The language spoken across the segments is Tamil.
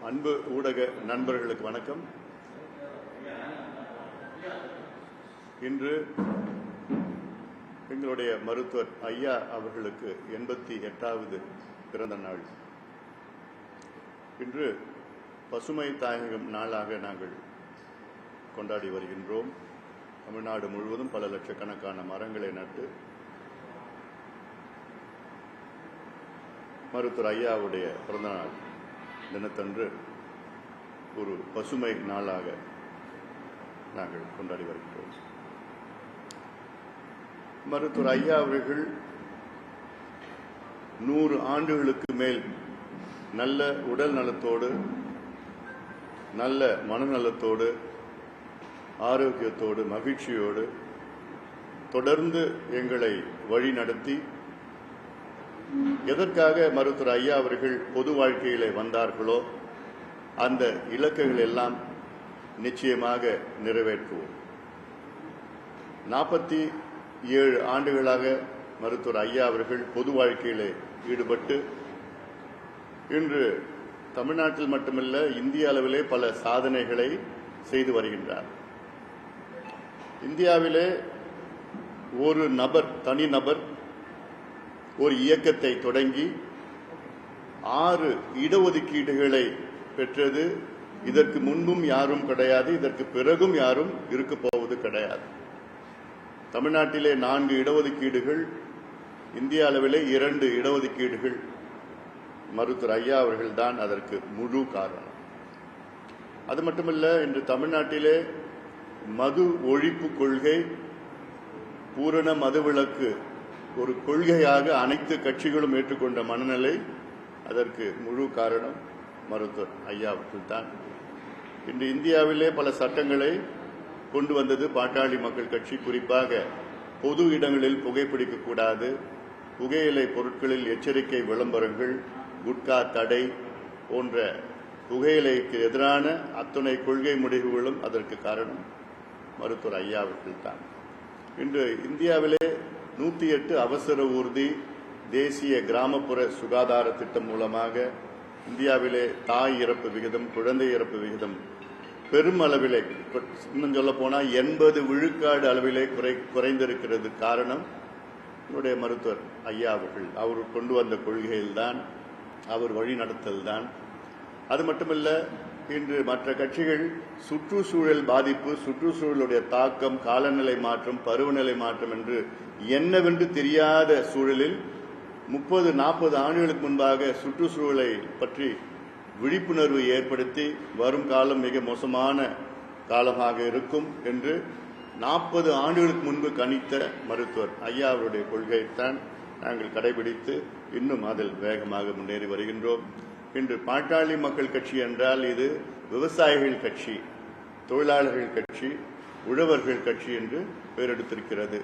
அன்பு ஊடக நண்பர்களுக்கு வணக்கம். இன்று எங்களுடைய மருத்துவர் ஐயா அவர்களுக்கு 88வது பிறந்த நாள். இன்று பசுமை தாயகம் நாளாக நாங்கள் கொண்டாடி வருகின்றோம். தமிழ்நாடு முழுவதும் பல லட்சக்கணக்கான மரங்களை நட்டு மருத்துவர் ஐயாவுடைய பிறந்தநாள் தினத்தன்று ஒரு பசுமை நாளாக நாங்கள் கொண்டாடி வருகின்றோம். மருத்துவர் ஐயா அவர்கள் 100 ஆண்டுகளுக்கு மேல் நல்ல உடல் நலத்தோடு, நல்ல மனநலத்தோடு, ஆரோக்கியத்தோடு, மகிழ்ச்சியோடு தொடர்ந்து எங்களை வழி நடத்தி, எதற்காக மருத்துவர் ஐயா அவர்கள் பொது வாழ்க்கையிலே வந்தார்களோ அந்த இலக்குகள் எல்லாம் நிச்சயமாக நிறைவேற்றுவோம். 47 ஆண்டுகளாக மருத்துவர் ஐயா அவர்கள் பொது வாழ்க்கையிலே ஈடுபட்டு இன்று தமிழ்நாட்டில் மட்டுமல்ல இந்திய அளவிலே பல சாதனைகளை செய்து வருகின்றார். இந்தியாவிலே ஒரு நபர், தனிநபர் ஒரு இயக்கத்தை தொடங்கி 6 இடஒதுக்கீடுகளை பெற்றது. இதற்கு முன்பும் யாரும் கிடையாது, இதற்கு பிறகும் யாரும் இருக்க போவது கிடையாது. தமிழ்நாட்டிலே 4 இடஒதுக்கீடுகள், இந்திய அளவிலே 2 இடஒதுக்கீடுகள். மருத்துவர் ஐயா அவர்கள்தான் அதற்கு முழு காரணம். அது மட்டுமல்ல, இன்று தமிழ்நாட்டிலே மது ஒழிப்பு கொள்கை, பூரண மதுவிலக்கு ஒரு கொள்கையாக அனைத்து கட்சிகளும் ஏற்றுக்கொண்ட மனநிலை, அதற்கு முழு காரணம் மருத்துவர் ஐயா அவர்கள்தான். இன்று இந்தியாவிலே பல சட்டங்களை கொண்டு வந்தது பாட்டாளி மக்கள் கட்சி. குறிப்பாக பொது இடங்களில் புகைப்பிடிக்கக்கூடாது, புகையிலை பொருட்களில் எச்சரிக்கை விளம்பரங்கள், குட்கா தடை போன்ற புகையிலைக்கு எதிரான அத்துணை கொள்கை முடிவுகளும் அதற்கு காரணம் மருத்துவர் ஐயா அவர்கள்தான். இன்று இந்தியாவிலே 108 அவசர ஊர்தி தேசிய கிராமப்புற சுகாதார திட்டம் மூலமாக இந்தியாவிலே தாய் இறப்பு விகிதம், குழந்தை இறப்பு விகிதம் பெரும் அளவிலே, இன்னும் சொல்ல போனால் 80 விழுக்காடு அளவிலே குறைந்திருக்கிறது. காரணம் என்னுடைய மருத்துவர் ஐயா அவர்கள். அவர் கொண்டு வந்த கொள்கையில்தான், அவர் வழி நடத்தல்தான். அது மட்டுமல்ல, இன்று மற்ற கட்சிகள் சுற்றுச்சூழல் பாதிப்பு, சுற்றுச்சூழலுடைய தாக்கம், காலநிலை மாற்றம், பருவநிலை மாற்றம் என்று என்னவென்று தெரியாத சூழலில் 30-40 ஆண்டுகளுக்கு முன்பாக சுற்றுச்சூழலை பற்றி விழிப்புணர்வு ஏற்படுத்தி வரும் காலம் மிக மோசமான காலமாக இருக்கும் என்று 40 ஆண்டுகளுக்கு முன்பு கணித்த மருத்துவர் ஐயா அவருடைய கொள்கையைத்தான் நாங்கள் கடைபிடித்து இன்னும் அதில் வேகமாக முன்னேறி வருகின்றோம். இன்று பாட்டாளி மக்கள் கட்சி என்றால் இது விவசாயிகள் கட்சி, தொழிலாளர்கள் கட்சி, உழவர்கள் கட்சி என்று பெயரெடுத்திருக்கிறது.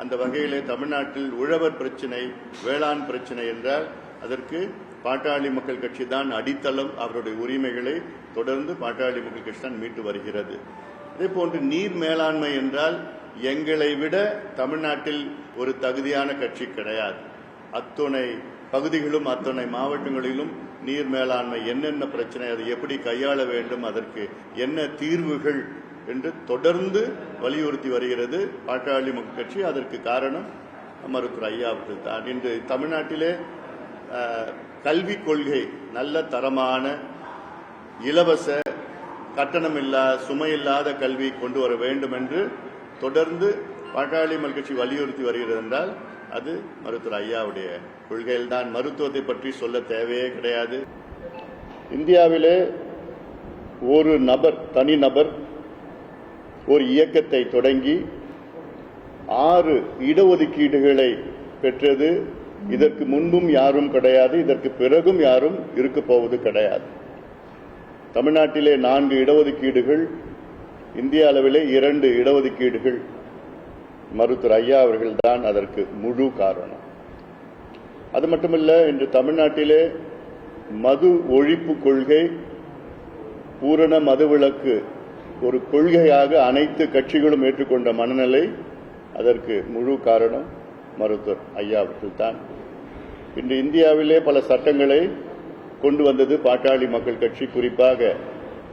அந்த வகையிலே தமிழ்நாட்டில் உழவர் பிரச்சினை, வேளாண் பிரச்சினை என்றால் அதற்கு பாட்டாளி மக்கள் கட்சி தான் அடித்தளம். அவருடைய உரிமைகளை தொடர்ந்து பாட்டாளி மக்கள் கட்சி தான் மீட்டு வருகிறது. இதே போன்று நீர் மேலாண்மை என்றால் எங்களை விட தமிழ்நாட்டில் ஒரு தகுதியான கட்சி கிடையாது. அத்துணை பகுதிகளும் அத்தனை மாவட்டங்களிலும் நீர் மேலாண்மை என்னென்ன பிரச்சனை, அதை எப்படி கையாள வேண்டும், அதற்கு என்ன தீர்வுகள் என்று தொடர்ந்து வலியுறுத்தி வருகிறது பாட்டாளி மக்கள் கட்சி. அதற்கு காரணம் மருத்துவர் ஐயா அவர்கள் தான். இன்று தமிழ்நாட்டிலே கல்விக் கொள்கை நல்ல தரமான, இலவச, கட்டணமில்லா, சுமையில்லாத கல்வி கொண்டு வர வேண்டும் என்று தொடர்ந்து பாட்டாளி மக்கள் கட்சி வலியுறுத்தி வருகிறது என்றால் அது மருத்துவர் ஐயாவுடைய கொள்கையில்தான். மருத்துவத்தை பற்றி சொல்ல தேவையே கிடையாது. இந்தியாவிலே ஒரு நபர், தனிநபர் ஒரு இயக்கத்தை தொடங்கி 6 இடஒதுக்கீடுகளை பெற்றது. இதற்கு முன்பும் யாரும் கிடையாது, இதற்கு பிறகும் யாரும் இருக்க போவது கிடையாது. தமிழ்நாட்டிலே 4 இடஒதுக்கீடுகள், இந்திய அளவிலே 2 இடஒதுக்கீடுகள். மருத்துவர் ஐயா அவர்கள்தான் அதற்கு முழு காரணம். அது மட்டுமல்ல, இன்று தமிழ்நாட்டிலே மது ஒழிப்பு கொள்கை, பூரண மதுவிலக்கு ஒரு கொள்கையாக அனைத்து கட்சிகளும் ஏற்றுக்கொண்ட மனநிலை, அதற்கு முழு காரணம் மருத்துவர் ஐயா அவர்கள்தான். இன்று இந்தியாவிலே பல சட்டங்களை கொண்டு வந்தது பாட்டாளி மக்கள் கட்சி. குறிப்பாக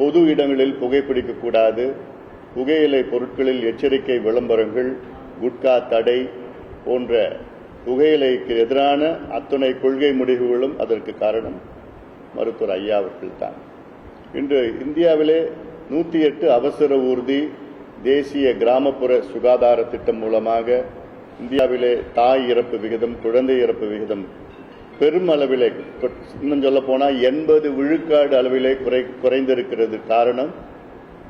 பொது இடங்களில் புகைப்பிடிக்கக்கூடாது, புகையிலை பொருட்களில் எச்சரிக்கை விளம்பரங்கள், குட்கா தடை போன்ற புகையிலைக்கு எதிரான அத்தனை கொள்கை முடிவுகளும் அதற்கு காரணம் மருத்துவர் ஐயா அவர்கள்தான். இன்று இந்தியாவிலே 108 அவசர ஊர்தி தேசிய கிராமப்புற சுகாதார திட்டம் மூலமாக இந்தியாவிலே தாய் இறப்பு விகிதம், குழந்தை இறப்பு விகிதம் பெரும் அளவிலே, இன்னும் சொல்ல போனால் 80 விழுக்காடு அளவிலே குறைந்திருக்கிறது. காரணம்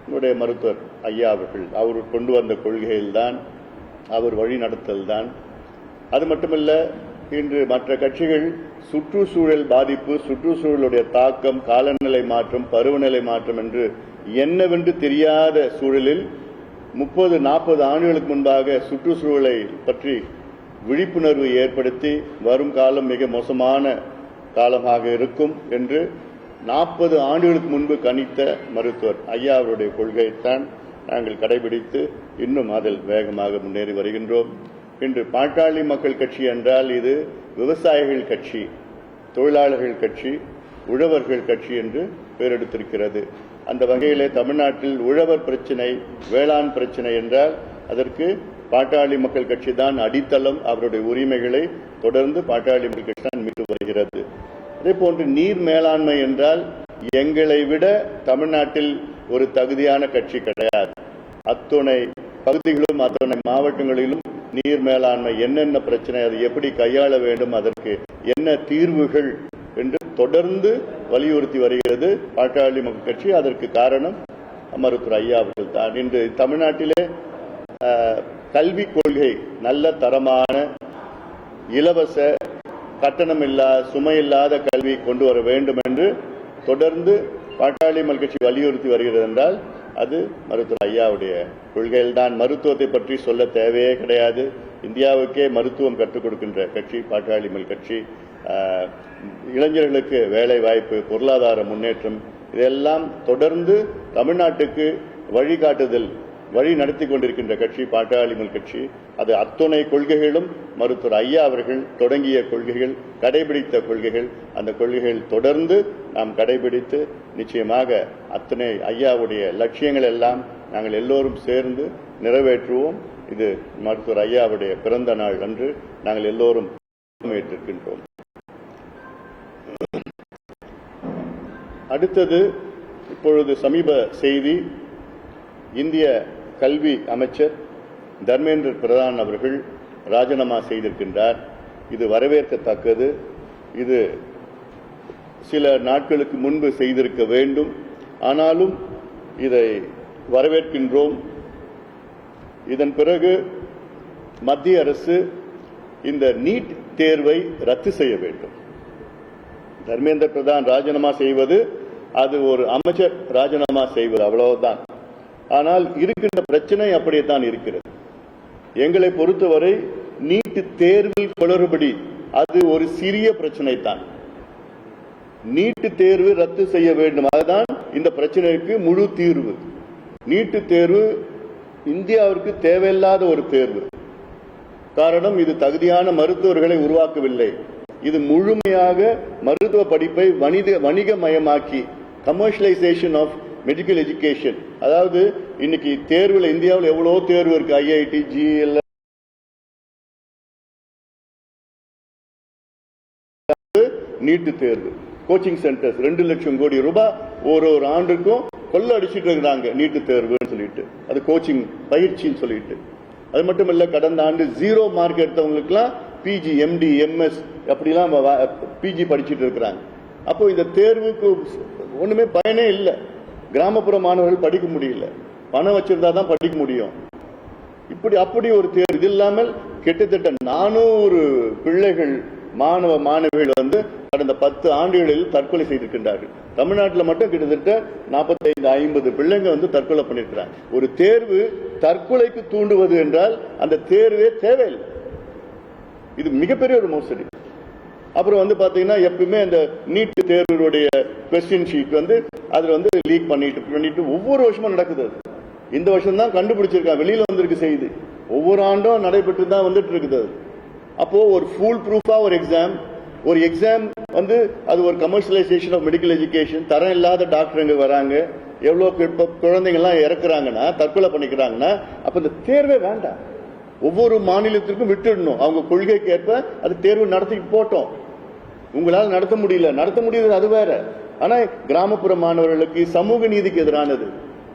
என்னுடைய மருத்துவர் ஐயா அவர்கள். அவர் கொண்டு வந்த கொள்கையில்தான், அவர் வழி நடத்தல்தான். அது மட்டுமல்ல, இன்று மற்ற கட்சிகள் சுற்றுச்சூழல் பாதிப்பு, சுற்றுச்சூழலுடைய தாக்கம், காலநிலை மாற்றம், பருவநிலை மாற்றம் என்று என்னவென்று தெரியாத சூழலில் 30-40 ஆண்டுகளுக்கு முன்பாக சுற்றுச்சூழலை பற்றி விழிப்புணர்வு ஏற்படுத்தி வரும் காலம் மிக மோசமான காலமாக இருக்கும் என்று 40 ஆண்டுகளுக்கு முன்பு கணித்த மருத்துவர் ஐயா அவருடைய கொள்கையைத்தான் நாங்கள் கடைபிடித்து இன்னும் அதில் வேகமாக முன்னேறி வருகின்றோம். இன்று பாட்டாளி மக்கள் கட்சி என்றால் இது விவசாயிகள் கட்சி, தொழிலாளர்கள் கட்சி, உழவர்கள் கட்சி என்று பெயரெடுத்திருக்கிறது. அந்த வகையிலே தமிழ்நாட்டில் உழவர் பிரச்சினை, வேளாண் பிரச்சினை என்றால் அதற்கு பாட்டாளி மக்கள் கட்சி தான் அடித்தளம். அவருடைய உரிமைகளை தொடர்ந்து பாட்டாளி மக்கள் கட்சி தான் மீட்டு வருகிறது. அதே போன்று நீர் மேலாண்மை என்றால் எங்களை விட தமிழ்நாட்டில் ஒரு தகுதியான கட்சி கிடையாது. அத்துணை பகுதிகளும் அத்தனை மாவட்டங்களிலும் நீர் மேலாண்மை என்னென்ன பிரச்சனை, அதை எப்படி கையாள வேண்டும், அதற்கு என்ன தீர்வுகள் என்று தொடர்ந்து வலியுறுத்தி வருகிறது பாட்டாளி மக்கள் கட்சி. அதற்கு காரணம் மருத்துவர் ஐயா அவர்கள் தான். இன்று தமிழ்நாட்டிலே கல்விக் கொள்கை நல்ல தரமான, இலவச, கட்டணமில்லா, சுமையில்லாத கல்வி கொண்டு வர வேண்டும் என்று தொடர்ந்து பாட்டாளி மக்கள் கட்சி வலியுறுத்தி வருகிறது என்றால் அது மருத்துவர் ஐயாவுடைய கொள்கையில்தான். மருத்துவத்தை பற்றி சொல்ல தேவையே கிடையாது. இந்தியாவுக்கே மருத்துவம் கற்றுக் கொடுக்கின்ற கட்சி பாட்டாளி மக்கள் கட்சி. இளைஞர்களுக்கு வேலை வாய்ப்பு, பொருளாதார முன்னேற்றம், இதெல்லாம் தொடர்ந்து தமிழ்நாட்டுக்கு வழிகாட்டுதல், வழி நடத்தி கொண்டிருக்கின்ற கட்சி பாட்டாளி மக்கள் கட்சி. அது அத்துணை கொள்கைகளும் மருத்துவர் ஐயா அவர்கள் தொடங்கிய கொள்கைகள், கடைபிடித்த கொள்கைகள். அந்த கொள்கைகள் தொடர்ந்து நாம் கடைபிடித்து நிச்சயமாக அத்தனை ஐயாவுடைய லட்சியங்கள் எல்லாம் நாங்கள் எல்லோரும் சேர்ந்து நிறைவேற்றுவோம். இது மருத்துவர் ஐயாவுடைய பிறந்த நாள் அன்று நாங்கள் எல்லோரும் ஏற்றிருக்கின்றோம். அடுத்தது, இப்பொழுது சமீப செய்தி, இந்திய கல்வி அமைச்சர் தர்மேந்திர பிரதான் அவர்கள் ராஜினாமா செய்திருக்கின்றார். இது வரவேற்கத்தக்கது. இது சில நாட்களுக்கு முன்பு செய்திருக்க வேண்டும். ஆனாலும் இதை வரவேற்கின்றோம். இதன் பிறகு மத்திய அரசு இந்த நீட் தேர்வை ரத்து செய்ய வேண்டும். தர்மேந்திர பிரதான் ராஜினாமா செய்வது அது ஒரு அமைச்சர் ராஜினாமா செய்வது, அவ்வளவுதான். ஆனால் இருக்கின்ற பிரச்சனை அப்படியேதான் இருக்கிறது. எங்களை பொறுத்தவரை நீட் தேர்வில் குளறுபடி அது ஒரு சிறிய பிரச்சனை தான். நீட் தேர்வு ரத்து செய்ய வேண்டும், அதுதான் இந்த பிரச்சனைக்கு முழு தீர்வு. நீட் தேர்வு இந்தியாவிற்கு தேவையில்லாத ஒரு தேர்வு. காரணம், இது தகுதியான மருத்துவர்களை உருவாக்கவில்லை. இது முழுமையாக மருத்துவ படிப்பை வணிகமயமாக்கி, கமர்ஷியலைசேஷன் ஆஃப் மெடிக்கல் எஜுகேஷன். அதாவது இன்னைக்கு தேர்வுல இந்தியாவில் எவ்வளவு தேர்வு இருக்கு, ஐஐடி, ஜிஎல், நீட் தேர்வு, கோச்சிங் சென்டர்ஸ் 2 லட்சம் கோடி ரூபாய் ஒரு ஆண்டுக்கும் கொள்ள அடிச்சுட்டு இருக்கிறாங்க நீட் தேர்வுன்னு சொல்லிட்டு. அது கோச்சிங் பயிற்சின்னு சொல்லிட்டு. அது மட்டும் இல்ல, கடந்த ஆண்டு 0 மார்க் எடுத்தவங்களுக்குலாம் பிஜி, எம்டி, எம்எஸ் அப்படிலாம் பிஜி படிச்சுட்டு இருக்கிறாங்க. அப்போ இந்த தேர்வுக்கு ஒண்ணுமே பயனே இல்லை. கிராமப்புற மாணவர்கள் படிக்க முடியல, பணம் வச்சிருந்தா தான் படிக்க முடியும். அப்படி ஒரு தேர்வு. இது இல்லாமல் கிட்டத்தட்ட 400 பிள்ளைகள், மாணவ மாணவிகள் கடந்த 10 ஆண்டுகளில் தற்கொலை செய்திருக்கின்றார்கள். தமிழ்நாட்டில் மட்டும் கிட்டத்தட்ட 45-50 பிள்ளைங்க தற்கொலை பண்ணிருக்கிறாங்க. ஒரு தேர்வு தற்கொலைக்கு தூண்டுவது என்றால் அந்த தேர்வே தேவையில்லை. இது மிகப்பெரிய ஒரு மோசடி. அப்புறம் பாத்தீங்கன்னா எப்பவுமே அந்த நீட் தேர்வுடைய கொஸ்டின் ஷீட் அதுல லீக் பண்ணிட்டு ஒவ்வொரு வருஷமும் நடக்குது. இந்த வருஷம் தான் கண்டுபிடிச்சிருக்காங்க, வெளியில வந்திருக்கு செய்தி. ஒவ்வொரு ஆண்டும் நடைபெற்று தான் வந்துட்டு இருக்குது. அப்போ ஒரு ஃபுல் ப்ரூஃபா ஒரு எக்ஸாம் வந்து அது ஒரு கமர்ஷியலைசேஷன் ஆஃப் மெடிக்கல் எஜுகேஷன். தரம் இல்லாத டாக்டர் இங்க வராங்க, எவ்வளவு குழந்தைங்கள்லாம் இறக்குறாங்கன்னா, தற்கொலை பண்ணிக்கிறாங்கன்னா, அப்ப இந்த தேர்வே வேண்டாம். ஒவ்வொரு மாநிலத்திற்கும் விட்டுடணும். அவங்க கொள்கைக்கு ஏற்ப அது தேர்வு நடத்தி போட்டோம். உங்களால் நடத்த முடியல அது வேற. ஆனா கிராமப்புற மாணவர்களுக்கு சமூக நீதிக்கு எதிரானது.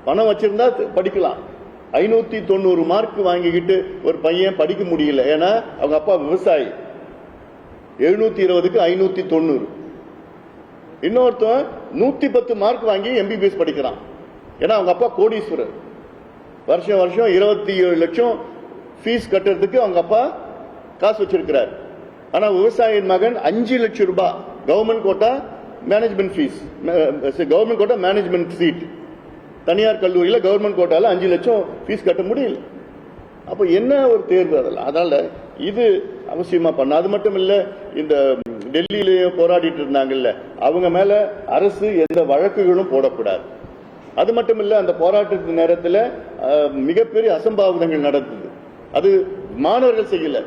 பணம் வச்சிருந்தா படிக்கலாம். 590 மார்க் வாங்கிக்கிட்டு ஒரு பையன் படிக்க முடியல, ஏன்னா அவங்க அப்பா விவசாயி. 720க்கு 590. இன்னொருத்தன் 110 மார்க் வாங்கி MBBS படிக்கிறான், ஏன்னா அவங்க அப்பா கோடீஸ்வரர். வருஷம் 27 லட்சம் ஃபீஸ் கட்டுறதுக்கு அவங்க அப்பா காசு வச்சிருக்கிறார். ஆனா விவசாயியின் மகன் 5 லட்சம் ரூபாய் government quota management fees, government quota management seat. தனியார் கல்லூரியில கவர்மெண்ட் கோட்டால 5 லட்சம் ஃபீஸ் கட்ட முடியல. அப்ப என்ன ஒரு தேர்வு அதெல்லாம். அதனால இது அவசியமா பண்ண. அது மட்டும் இல்ல, இந்த டெல்லியிலேயே போராடிட்டு இருந்தாங்கல்ல, அவங்க மேல அரசு எந்த வழக்குகளும் போடக்கூடாது. அது மட்டும் இல்ல, அந்த போராட்டத்தின் நேரத்தில் மிகப்பெரிய அசம்பாவிதங்கள் நடந்தது. அது மாணவர்கள் செய்யல,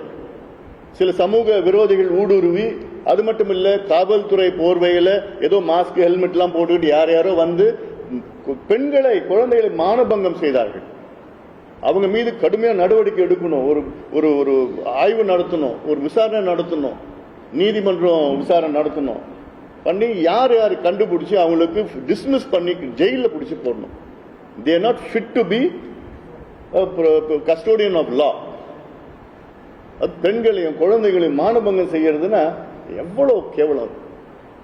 சில சமூக விரோதிகள் ஊடுருவி. அது மட்டும் இல்ல, காவல்துறை போர்வையில ஏதோ மாஸ்க் ஹெல்மெட் எல்லாம் போட்டுக்கிட்டு யாரோ வந்து பெண்களை குழந்தைகளை மானபங்கம் செய்தார்கள். அவங்க மீது கடுமையான நடவடிக்கை எடுக்கணும், ஒரு ஒரு ஆய்வு நடத்தணும், ஒரு விசாரணை நடத்தணும், நீதிமன்றம் விசாரணை நடத்தணும் பண்ணி யார் கண்டுபிடிச்சு அவங்களுக்கு டிஸ்மிஸ் பண்ணி ஜெயில பிடிச்சு போடணும். They are not fit to be custodian of law. அது பெண்களையும் குழந்தைகளையும் மானபங்கம் செய்யறதுன்னா எவ்வளவு கேவலம்.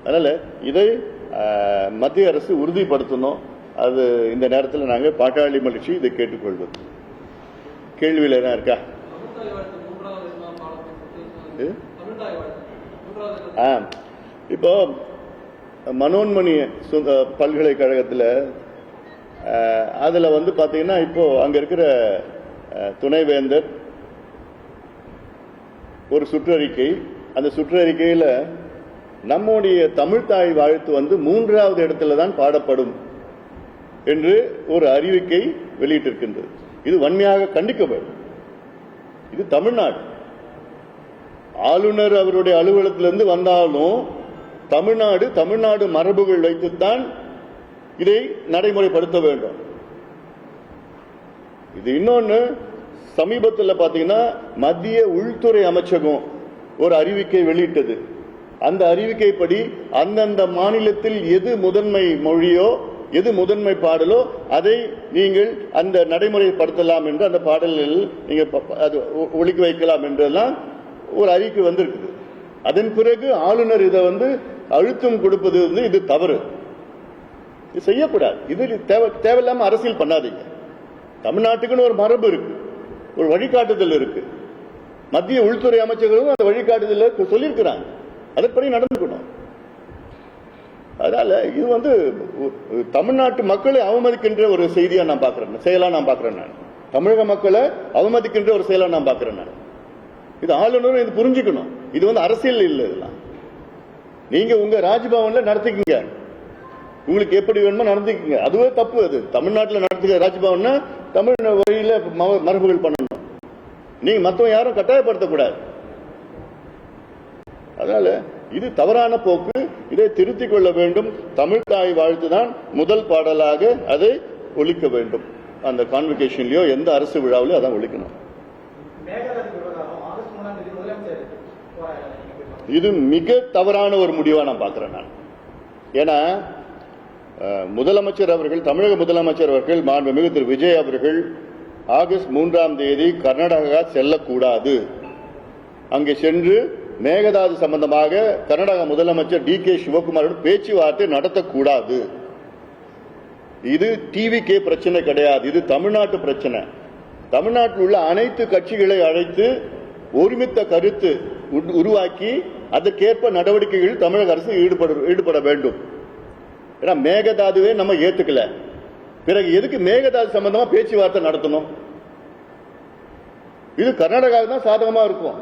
அதனால இதை மத்திய அரசு உறுதிப்படுத்தணும். அது இந்த நேரத்தில் நாங்கள் பாட்டாளி மகிழ்ச்சி இதை கேட்டுக்கொள்வது. கேள்வியில் என்ன இருக்கா? இப்போ மனோன்மணி பல்கலைக்கழகத்தில் அதுல வந்து பாத்தீங்கன்னா, இப்போ அங்க இருக்கிற துணைவேந்தர் ஒரு சுற்றறிக்கை, அந்த சுற்றறிக்கையில நம்முடைய தமிழ்தாய் வாழ்த்து வந்து 3வது இடத்துல தான் பாடப்படும் என்று ஒரு அறிவிக்கை வெளியிட்டிருக்கின்றது. இது வன்மையாக கண்டிக்க வேண்டும். இது தமிழ்நாடு. ஆளுநர் அவருடைய அலுவலகத்திலிருந்து வந்தாலும் தமிழ்நாடு மரபுகள் வைத்துத்தான் இதை நடைமுறைப்படுத்த வேண்டும். இது இன்னொன்னு, சமீபத்தில் பாத்தீங்கன்னா மத்திய உள்துறை அமைச்சகம் ஒரு அறிவிக்கை வெளியிட்டது. அந்த அறிவிக்கைப்படி அந்தந்த மாநிலத்தில் எது முதன்மை மொழியோ எது முதன்மை பாடலோ அதை நீங்கள் அந்த நடைமுறைப்படுத்தலாம் என்று, அந்த பாடலில் நீங்க அது ஒழிக்க வைக்கலாம் என்றெல்லாம் ஒரு அறிக்கை வந்திருக்குது. அதன் பிறகு ஆளுநர் இதை வந்து அழுத்தம் கொடுப்பது வந்து இது தவறு, இது செய்யக்கூடாது, இது தேவையில்லாம அரசியல் பண்ணாதீங்க. தமிழ்நாட்டுக்குன்னு ஒரு மரபு இருக்கு, ஒரு வழிகாட்டுதல் இருக்கு. மத்திய உள்துறை அமைச்சர்களும் அந்த வழிகாட்டுதல் சொல்லியிருக்கிறாங்க, அதன்படி நடந்துக்கணும். அதனால இது வந்து தமிழ்நாட்டு மக்களை அவமதிக்கின்ற ஒரு செய்தியா நான் பாக்குறேன், செயலா நான் பாக்குறேன். நான் தமிழக மக்களை அவமதிக்கின்ற ஒரு செயலா நான் பாக்குறேன். நான் இது ஆளுநரும் இது புரிஞ்சுக்கணும். இது வந்து அரசியல் இல்லை. இதெல்லாம் நீங்க உங்க ராஜ்பவன்ல நடத்திக்கீங்க, உங்களுக்கு எப்படி வேணுமோ நடந்துக்கீங்க, அதுவே தப்பு. அது தமிழ்நாட்டில் நடத்துகிற ராஜ்பவன்னா தமிழ் வழியில மரபுகள் பண்ணணும். நீங்க மற்றவங்க யாரும் கட்டாயப்படுத்தக்கூடாது. அதனால இது தவறான போக்கு, இதை திருத்திக் கொள்ள வேண்டும். தமிழ் தாய் வாழ்த்து தான் முதல் பாடலாக அதை ஒலிக்க வேண்டும். அந்த கான்வெகேஷன்லயோ எந்த அரசு விழாவிலோ அதான் ஒலிக்கணும். இது மிக தவறான ஒரு முடிவா நான் பார்க்கிறேன். நான் ஏன்னா முதலமைச்சர் அவர்கள், தமிழக முதலமைச்சர் அவர்கள் மாண்புமிகு திரு விஜய் அவர்கள் ஆகஸ்ட் 3ஆம் தேதி கர்நாடகா செல்லக்கூடாது. அங்கே சென்று மேகதாது சம்பந்தமாக கர்நாடக முதலமைச்சர் DK சிவகுமாரோடு பேச்சுவார்த்தை நடத்தக்கூடாது. இது டிவிகே பிரச்சனை கிடையாது, இது தமிழ்நாட்டு பிரச்சனை. தமிழ்நாட்டில் உள்ள அனைத்து கட்சிகளை அழைத்து ஒருமித்த கருத்து உருவாக்கி அதற்கேற்ப நடவடிக்கைகள் தமிழக அரசு ஈடுபட வேண்டும். ஏன்னா மேகதாதுவே நம்ம ஏத்துக்கல, பிறகு எதுக்கு மேகதாது சம்பந்தமா பேச்சுவார்த்தை நடத்தணும்? இது கர்நாடகாவுக்கு தான் சாதகமா இருக்கும்.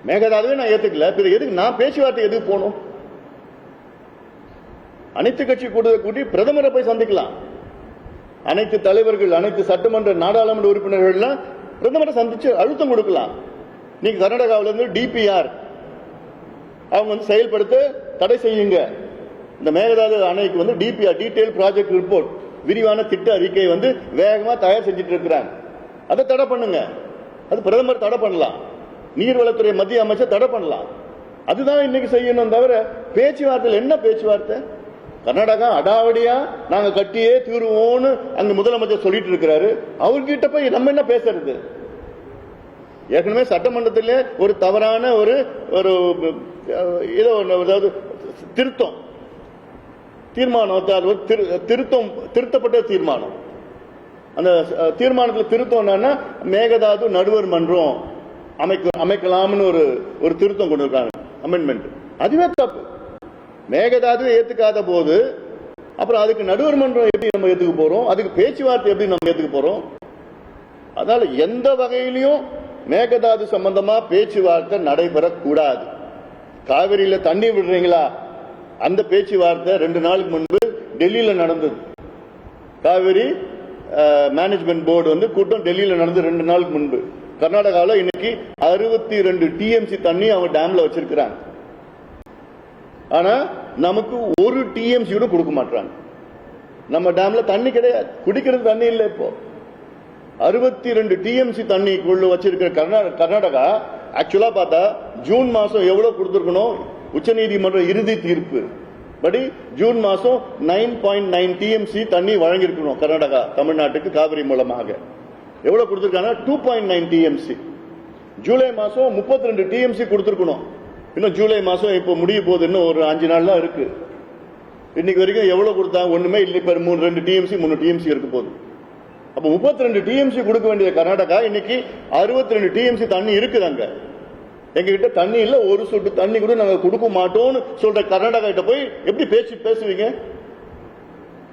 மேகதாதுவே நான் ஏத்துக்கல, பிறகு எதுக்கு நான் பேச்சுவார்த்தை எதுக்கு போகணும்? அனைத்து கட்சி கூட்டி பிரதமரை போய் சந்திக்கலாம். அனைத்து தலைவர்கள், அனைத்து சட்டமன்ற நாடாளுமன்ற உறுப்பினர்கள் பிரதமரை சந்திச்சு அழுத்தம் கொடுக்கலாம். நீங்க கர்நாடகாவிலிருந்து DPR அவங்க வந்து செயல்படுத்த தடை செய்யுங்க. இந்த மேகதாது அணைக்கு வந்து டிபிஆர் டீடைல் ப்ராஜெக்ட் ரிப்போர்ட் விரிவான திட்ட அறிக்கை வந்து வேகமா தயார் செஞ்சுட்டு இருக்கிறாங்க. அதை தடை பண்ணுங்க. அது பிரதமர் தடை பண்ணலாம், நீர்வளத்துறை மத்திய அமைச்சர் தடை பண்ணலாம். அதுதான் இன்னைக்கு செய்யணும். தவிர பேச்சுவார்த்தையில் என்ன பேச்சுவார்த்தை? கர்நாடகா அடாவடியா நாங்க கட்டியே தீர்வோம்னு அங்க முதலமைச்சர் சொல்லிட்டு இருக்கிறாரு. அவர்கிட்ட போய் நம்ம என்ன பேசுறது? ஏற்கனவே சட்டமன்றத்திலே ஒரு தவறான ஒரு ஏதோ அதாவது திருத்தம் தீர்மானம், திருத்தப்பட்ட தீர்மானம். அந்த தீர்மானத்தில் திருத்தம் என்னன்னா மேகதாது நடுவர் மன்றம் அமைக்கலாம்னு ஒரு திருத்தம் கொண்டு இருக்காங்க, அமெண்ட்மெண்ட். அதுவே தப்பு. மேகதாது ஏத்துக்காத போது அப்புறம் அதுக்கு நடுவர் மன்றம் எப்படி நம்ம ஏத்துக்க போறோம்? அதுக்கு பேச்சுவார்த்தை எப்படி நம்ம ஏத்துக்க போறோம்? அதனால எந்த வகையிலையும் மேகதாது சம்பந்தமா பேச்சுவார்த்தை நடைபெறக்கூடாது. காவிரியில தண்ணி விடுறீங்களா? அந்த பேச்சுவார்த்தை 2 நாளுக்கு முன்பு டெல்லியில நடந்தது. காவிரி மேனேஜ்மெண்ட் போர்டு வந்து கூட்டம் டெல்லியில நடந்து 2 நாளுக்கு முன்பு. கர்நாடகாவில் இன்னைக்கு 62 டிஎம்சி தண்ணி அவங்க டேம்ல வச்சிருக்கிறாங்க. ஆனா நமக்கு 1 டிஎம்சி கூட கொடுக்க மாட்டாங்க. நம்ம டேம்ல தண்ணி கிடையாது, குடிக்கிறது தண்ணி இல்லை. இப்போ 62 டிஎம்சி தண்ணிக்குள்ள வச்சிருக்கிற கர்நாடகா ஆக்சுவலா பார்த்தா ஜூன் மாசம் எவ்வளவு கொடுத்திருக்கணும்? உச்சநீதிமன்ற இறுதி தீர்ப்பு படி ஜூன் மாசம் 9.9 டிஎம்சி தண்ணி வழங்கியிருக்கணும் கர்நாடகா தமிழ்நாட்டுக்கு காவிரி மூலமாக. எவ்வளவு கொடுத்திருக்காங்க? 2.9 டிஎம்சி. ஜூலை மாசம் 32 டிஎம்சி கொடுத்திருக்கணும். இன்னும் ஜூலை மாசம் இப்போ முடிய போகுது, இன்னும் ஒரு 5 நாள் தான் இருக்கு. இன்னைக்கு வரைக்கும் எவ்வளவு கொடுத்தாங்க? ஒண்ணுமே இல்லை. இப்ப 2 டிஎம்சி 3 டிஎம்சி இருக்க போகுது. அப்ப 32 டிஎம்சி கொடுக்க வேண்டிய கர்நாடகா இன்னைக்கு 62 டிஎம்சி தண்ணி இருக்குது. அங்க எங்க கிட்ட தண்ணி இல்ல, ஒரு சொட்டு தண்ணி கூட நாங்க கொடுக்க மாட்டோம்னு சொல்ற கர்நாடகா கிட்ட போய் எப்படி பேசுவீங்க?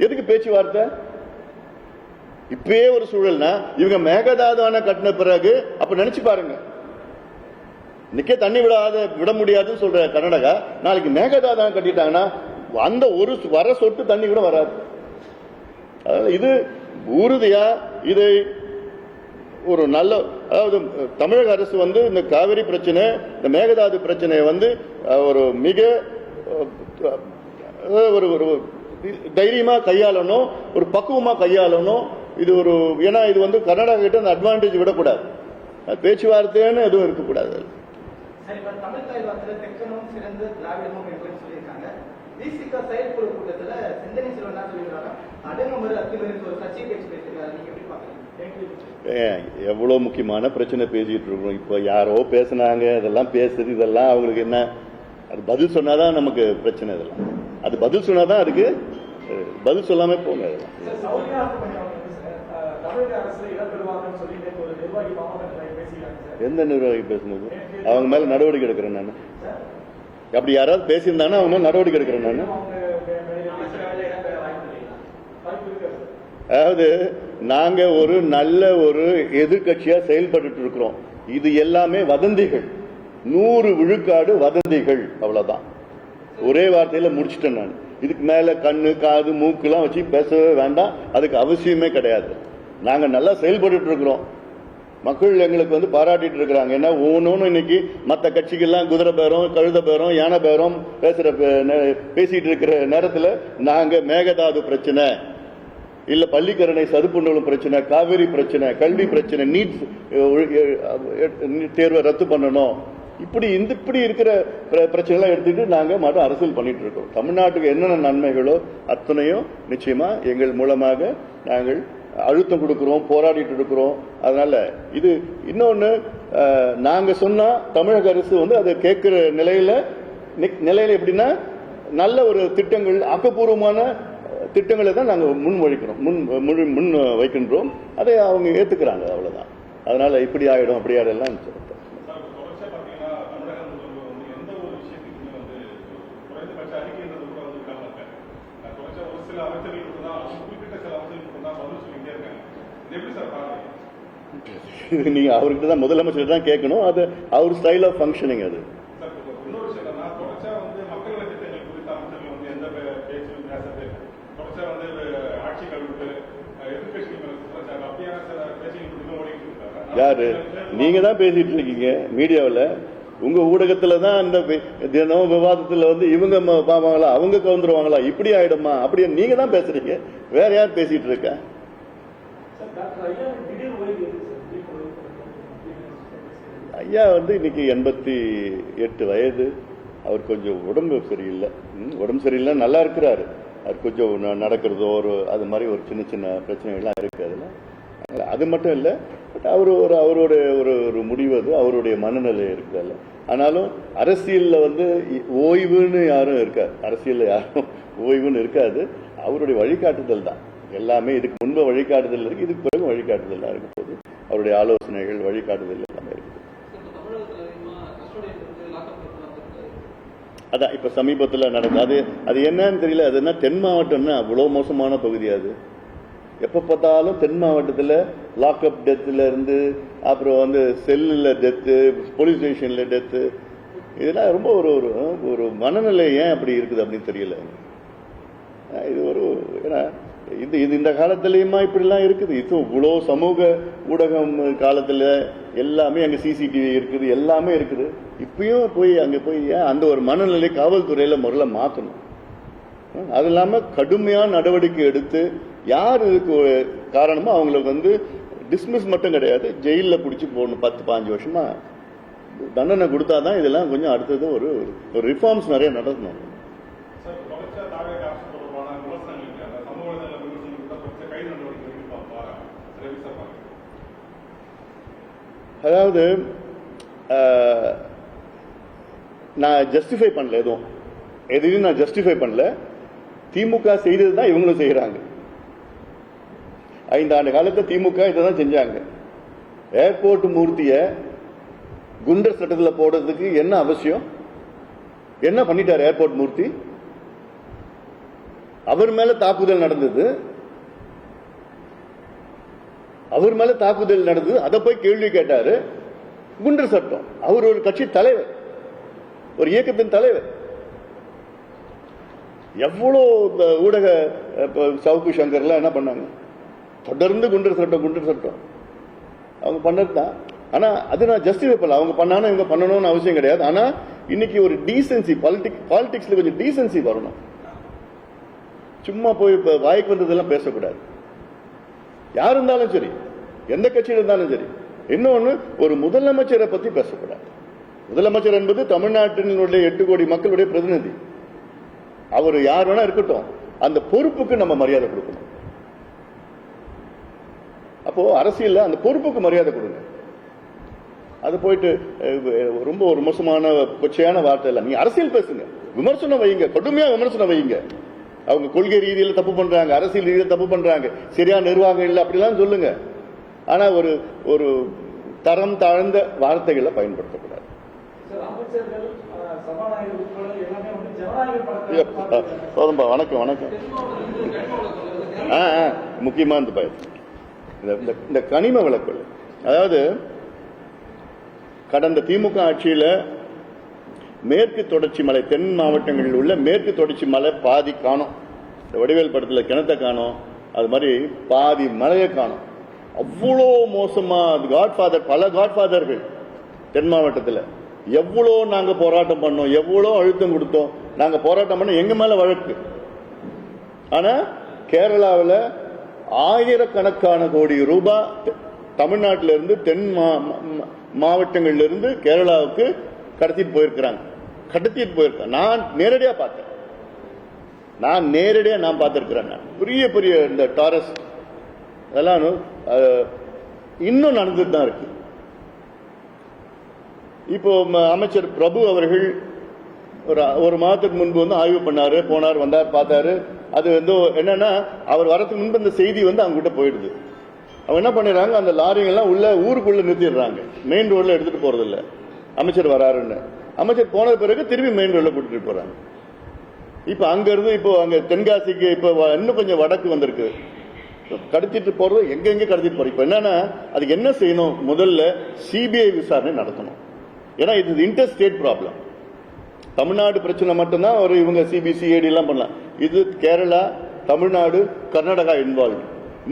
எதுக்கு பேச்சுவார்த்தை? இப்பவே ஒரு சூழல்னா இவங்க மேகதாது அணை கட்டின பிறகு அப்ப நினைச்சு பாருங்க, இன்னைக்கே தண்ணி விட முடியாதுன்னு சொல்ற கர்நாடகா நாளைக்கு மேகதாது அணை கட்டிட்டாங்கன்னா அந்த ஒரு வர சொட்டு தண்ணி கூட வராது. இது உறுதியா இதை ஒரு நல்ல, அதாவது தமிழக அரசு வந்து இந்த காவிரி பிரச்சனை, இந்த மேகதாது பிரச்சனையை வந்து ஒரு மிக ஒரு தைரியமா கையாளணும், ஒரு பக்குவமா கையாளணும். இது ஒரு ஏன்னா இது வந்து கர்நாடகா கிட்ட அந்த அட்வான்டேஜ் விடக்கூடாது. பேச்சுவார்த்தைன்னு எதுவும் இருக்கக்கூடாது. எவ்வளவு முக்கியமான பிரச்சனை பேசிட்டு இருக்கோம். இப்ப யாரோ பேசினாங்க, இதெல்லாம் பேசுறது, இதெல்லாம் அவங்களுக்கு என்ன? அது பதில் சொன்னாதான் நமக்கு பிரச்சனை. இதெல்லாம் அது பதில் சொன்னாதான் அதுக்கு பதில் சொல்லாம போங்க. எந்த நிர்வாகி பேசுனது? அவங்க மேல நடவடிக்கை எடுக்கிறேன் நான். அப்படி யாராவது பேசியிருந்தாங்கன்னா அவங்க மேல நடவடிக்கை எடுக்கிறேன் நான். அதாவது நாங்க ஒரு நல்ல ஒரு எதிர்கட்சியா செயல்பட்டு இருக்கிறோம். இது எல்லாமே வதந்திகள், 100 விழுக்காடு வதந்திகள். அவ்வளவுதான். ஒரே வார்த்தையில முடிச்சுட்டேன் நான். இதுக்கு மேல கண்ணு காது மூக்குலாம் வச்சு பேசவே வேண்டாம். அதுக்கு அவசியமே கிடையாது. நாங்க நல்லா செயல்பட்டு இருக்கிறோம். மக்கள் எங்களுக்கு வந்து பாராட்டிட்டு இருக்கிறாங்க. ஏன்னா ஒவ்வொன்றும் இன்னைக்கு மற்ற கட்சிகள்லாம் குதிரை பேரம், கழுத பேரம், யானை பேரம் பேசிட்டு இருக்கிற நேரத்தில் நாங்க மேகதாது பிரச்சனை இல்ல, பள்ளிக்கரணை சதுப்புண்டலும் பிரச்சனை, காவிரி பிரச்சனை, கல்வி பிரச்சனை, நீட் தேர்வை ரத்து பண்ணணும், இப்படி இருக்கிற பிரச்சனை எடுத்துட்டு நாங்க மட்டும் அரசியல் பண்ணிட்டு இருக்கோம். தமிழ்நாட்டுக்கு என்னென்ன நன்மைகளோ அத்தனையும் நிச்சயமா எங்கள் மூலமாக நாங்கள் அழுத்தம் கொடுக்கிறோம், போராடிட்டு இருக்கிறோம். அதனால இது இன்னொன்னு, நாங்க சொன்னா தமிழக அரசு வந்து அதை கேட்கிற நிலையில எப்படின்னா நல்ல ஒரு திட்டங்கள், ஆக்கப்பூர்வமான திட்டங்களை தான் நாங்க முன் வைக்கின்றோம். அதை அவங்க ஏத்துக்கிறாங்க. அவ்வளவுதான். அதனால இப்படி ஆயிடும் அப்படி ஆயிடலாம். நீங்க அவர்கிட்ட தான், முதலமைச்சர் தான் கேட்கணும். அது அவர் ஸ்டைல் ஆஃப் ஃபங்க்ஷனிங். அது யாரு? நீங்க தான் பேசிட்டு இருக்கீங்க மீடியாவில். உங்க ஊடகத்துல தான் இந்த தினம் விவாதத்துல வந்து இவங்க பாவாங்களா அவங்க கவுந்துருவாங்களா இப்படி ஆயிடுமா அப்படியே நீங்க தான் பேசுறீங்க, வேற யார் பேசிட்டு இருக்கா? ஐயா வந்து இன்னைக்கு 88 வயது. அவர் கொஞ்சம் உடம்பு சரியில்லை, நல்லா இருக்கிறாரு. அவர் கொஞ்சம் நடக்கிறதோ அது மாதிரி ஒரு சின்ன சின்ன பிரச்சனைகள்லாம் இருக்கு. அது மட்டும் இல்லை, பட் அவருடைய ஒரு முடிவு, அது அவருடைய மனநிலை இருக்குல்ல. ஆனாலும் அரசியல்ல வந்து ஓய்வுன்னு யாரும் இருக்காது, அரசியல்ல யாரும் ஓய்வுன்னு இருக்காது. அவருடைய வழிகாட்டுதல் தான் எல்லாமே. இதுக்கு முன்பு வழிகாட்டுதல் இருக்கு, இதுக்கு பிறகு வழிகாட்டுதல் தான் இருக்கும் போது அவருடைய ஆலோசனைகள் வழிகாட்டுதல் எல்லாமே இருக்கு. அதான் இப்ப சமீபத்தில் நடக்குது. அது என்னன்னு தெரியல. அது என்ன, தென் மாவட்டம்னா அவ்வளவு மோசமான பகுதி. அது எப்ப பார்த்தாலும் தென் மாவட்டத்தில் லாக்அப் டெத்துல இருந்து அப்புறம் வந்து செல்லுல டெத்து, போலீஸ் ஸ்டேஷன்ல டெத்து, இதெல்லாம் ரொம்ப ஒரு மனநிலை ஏன் அப்படி இருக்குது அப்படின்னு தெரியல. இது ஏன்னா இந்த காலத்திலயுமா இப்படிலாம் இருக்குது? இது இவ்வளோ சமூக ஊடகம் காலத்துல எல்லாமே அங்க சிசிடிவி இருக்குது, எல்லாமே இருக்குது. இப்பயும் அங்க போய் அந்த ஒரு மனநிலை காவல்துறையில முதல்ல மாற்றணும். அது இல்லாம கடுமையான நடவடிக்கை எடுத்து யார் இதுக்கு காரணமோ அவங்களுக்கு வந்து டிஸ்மிஸ் மட்டும் கிடையாது, ஜெயில பிடிச்சி போகணும். 10-15 வருஷமா தண்டனை கொடுத்தாதான் இதெல்லாம் கொஞ்சம் அடுத்தது ஒரு ரிஃபார்ம்ஸ் நிறைய நடக்கணும். அதாவது நான் ஜஸ்டிஃபை பண்ணல, எதையும் நான் ஜஸ்டிஃபை பண்ணல. திமுக செய்தது தான் இவங்களும் செய்யறாங்க. 5 ஆண்டு காலத்தை திமுக இதான் செஞ்சாங்க. ஏர்போர்ட் மூர்த்திய குண்டர் சட்டத்தில் போடுறதுக்கு என்ன அவசியம்? என்ன பண்ணிட்டார் ஏர்போர்ட் மூர்த்தி? அவர் மேல தாக்குதல் நடந்தது, அதை போய் கேள்வி கேட்டாரு. குண்டர் சட்டம். அவர் ஒரு கட்சி தலைவர், ஒரு இயக்கத்தின் தலைவர். எவ்வளோ ஊடக சவுக்கு சங்கர்லாம் என்ன பண்ணாங்க? தொடர்ந்து குண்டர் சட்டம் அவங்க பண்ணதுதான். ஆனா அது நான் ஜஸ்டிஃபை பண்ணல. அவங்க பண்ணாலும் இவங்க பண்ணணும்னு அவசியம் கிடையாது. ஆனா இன்னைக்கு ஒரு டீசென்சி, பாலிடிக்ஸ்ல கொஞ்சம் டீசென்சி வரணும். சும்மா போய் வாய்க்கு வந்ததெல்லாம் பேசக்கூடாது. யார் இருந்தாலும் சரி, எந்த கட்சியில் இருந்தாலும் சரி. இன்னொன்னு, ஒரு முதலமைச்சரை பத்தி பேசக்கூடாது. முதலமைச்சர் என்பது தமிழ்நாட்டினுடைய 8 கோடி மக்களுடைய பிரதிநிதி. அவர் யார் வேணா இருக்கட்டும், அந்த பொறுப்புக்கு நம்ம மரியாதை கொடுக்கணும். அப்போ அரசியல்ல அந்த பொறுப்புக்கு மரியாதை கொடுங்க. அது போயிட்டு ரொம்ப ஒரு மோசமான கொச்சையான வார்த்தை இல்லை. நீங்க அரசியல் பேசுங்க, விமர்சனம் வையுங்க, கடுமையா விமர்சனம் வையுங்க. அவங்க கொள்கை ரீதியில தப்பு பண்றாங்க, அரசியல் ரீதியில தப்பு பண்றாங்க, சரியான நிர்வாகம் இல்லை அப்படிலாம் சொல்லுங்க. ஆனா ஒரு தரம் தாழ்ந்த வார்த்தைகளை பயன்படுத்தக்கூடாது. வணக்கம். முக்கியமான இந்த கனிம வழக்கு, அதாவது கடந்த திமுக ஆட்சியில மேற்கு தொடர்ச்சி மலை, தென் மாவட்டங்களில் உள்ள மேற்கு தொடர்ச்சி மலை பாதி காணும். இந்த வடிவேல் படத்துல கிணத்தை காணும், அது மாதிரி பாதி மலையை காணும். அவ்வளோ மோசமா காட்ஃபாதர், பல காட்ஃபாதர்கள் தென் மாவட்டத்தில். எவ்வளோ நாங்க போராட்டம் பண்ணோம், எவ்வளோ அழுத்தம் கொடுத்தோம். நாங்க போராட்டம் பண்ண எங்க மேல வழக்கு. ஆனா கேரளாவில் ஆயிரக்கணக்கான கோடி ரூபாய் தமிழ்நாட்டிலிருந்து தென் மாவட்டங்கள்ல இருந்து கேரளாவுக்கு கடத்திட்டு போயிருக்கிறாங்க. நான் நேரடியா பார்த்தேன். நான் பார்த்திருக்கிறேன். பெரிய இந்த டாரஸ் அதெல்லாம் இன்னும் நடந்துட்டு தான் இருக்கு. இப்போ அமைச்சர் பிரபு அவர்கள் ஒரு மாதத்துக்கு முன்பு வந்து ஆய்வு பண்ணாரு, போனார், வந்தார், பார்த்தாரு. அது வந்து என்னன்னா, அவர் வரதுக்கு முன்பு இந்த செய்தி வந்து அவங்க கிட்ட போயிடுது. அவங்க என்ன பண்ணிடுறாங்க, அந்த லாரிங்கெல்லாம் உள்ள ஊருக்குள்ள நிறுத்திடுறாங்க, மெயின் ரோட்ல எடுத்துட்டு போறது இல்லை. அமைச்சர் வராருன்னு, அமைச்சர் போன பிறகு திரும்பி மெயின் ரோட்ல கூட்டிட்டு போறாங்க. இப்ப அங்க இருந்து இப்போ அங்க தென்காசிக்கு இப்ப இன்னும் கொஞ்சம் வடக்கு வந்திருக்கு. கடத்திட்டு போறது எங்க கடத்திட்டு போறோம். இப்ப என்னன்னா, அதுக்கு என்ன செய்யணும், முதல்ல சிபிஐ விசாரணை நடத்தணும். ஏன்னா இது இன்டர் ஸ்டேட் ப்ராப்ளம். தமிழ்நாடு பிரச்சனை மட்டும்தான் ஒரு இவங்க சிபிசிஐடி எல்லாம் பண்ணலாம். இது Kerala, Tamil Nadu, Karnataka involve,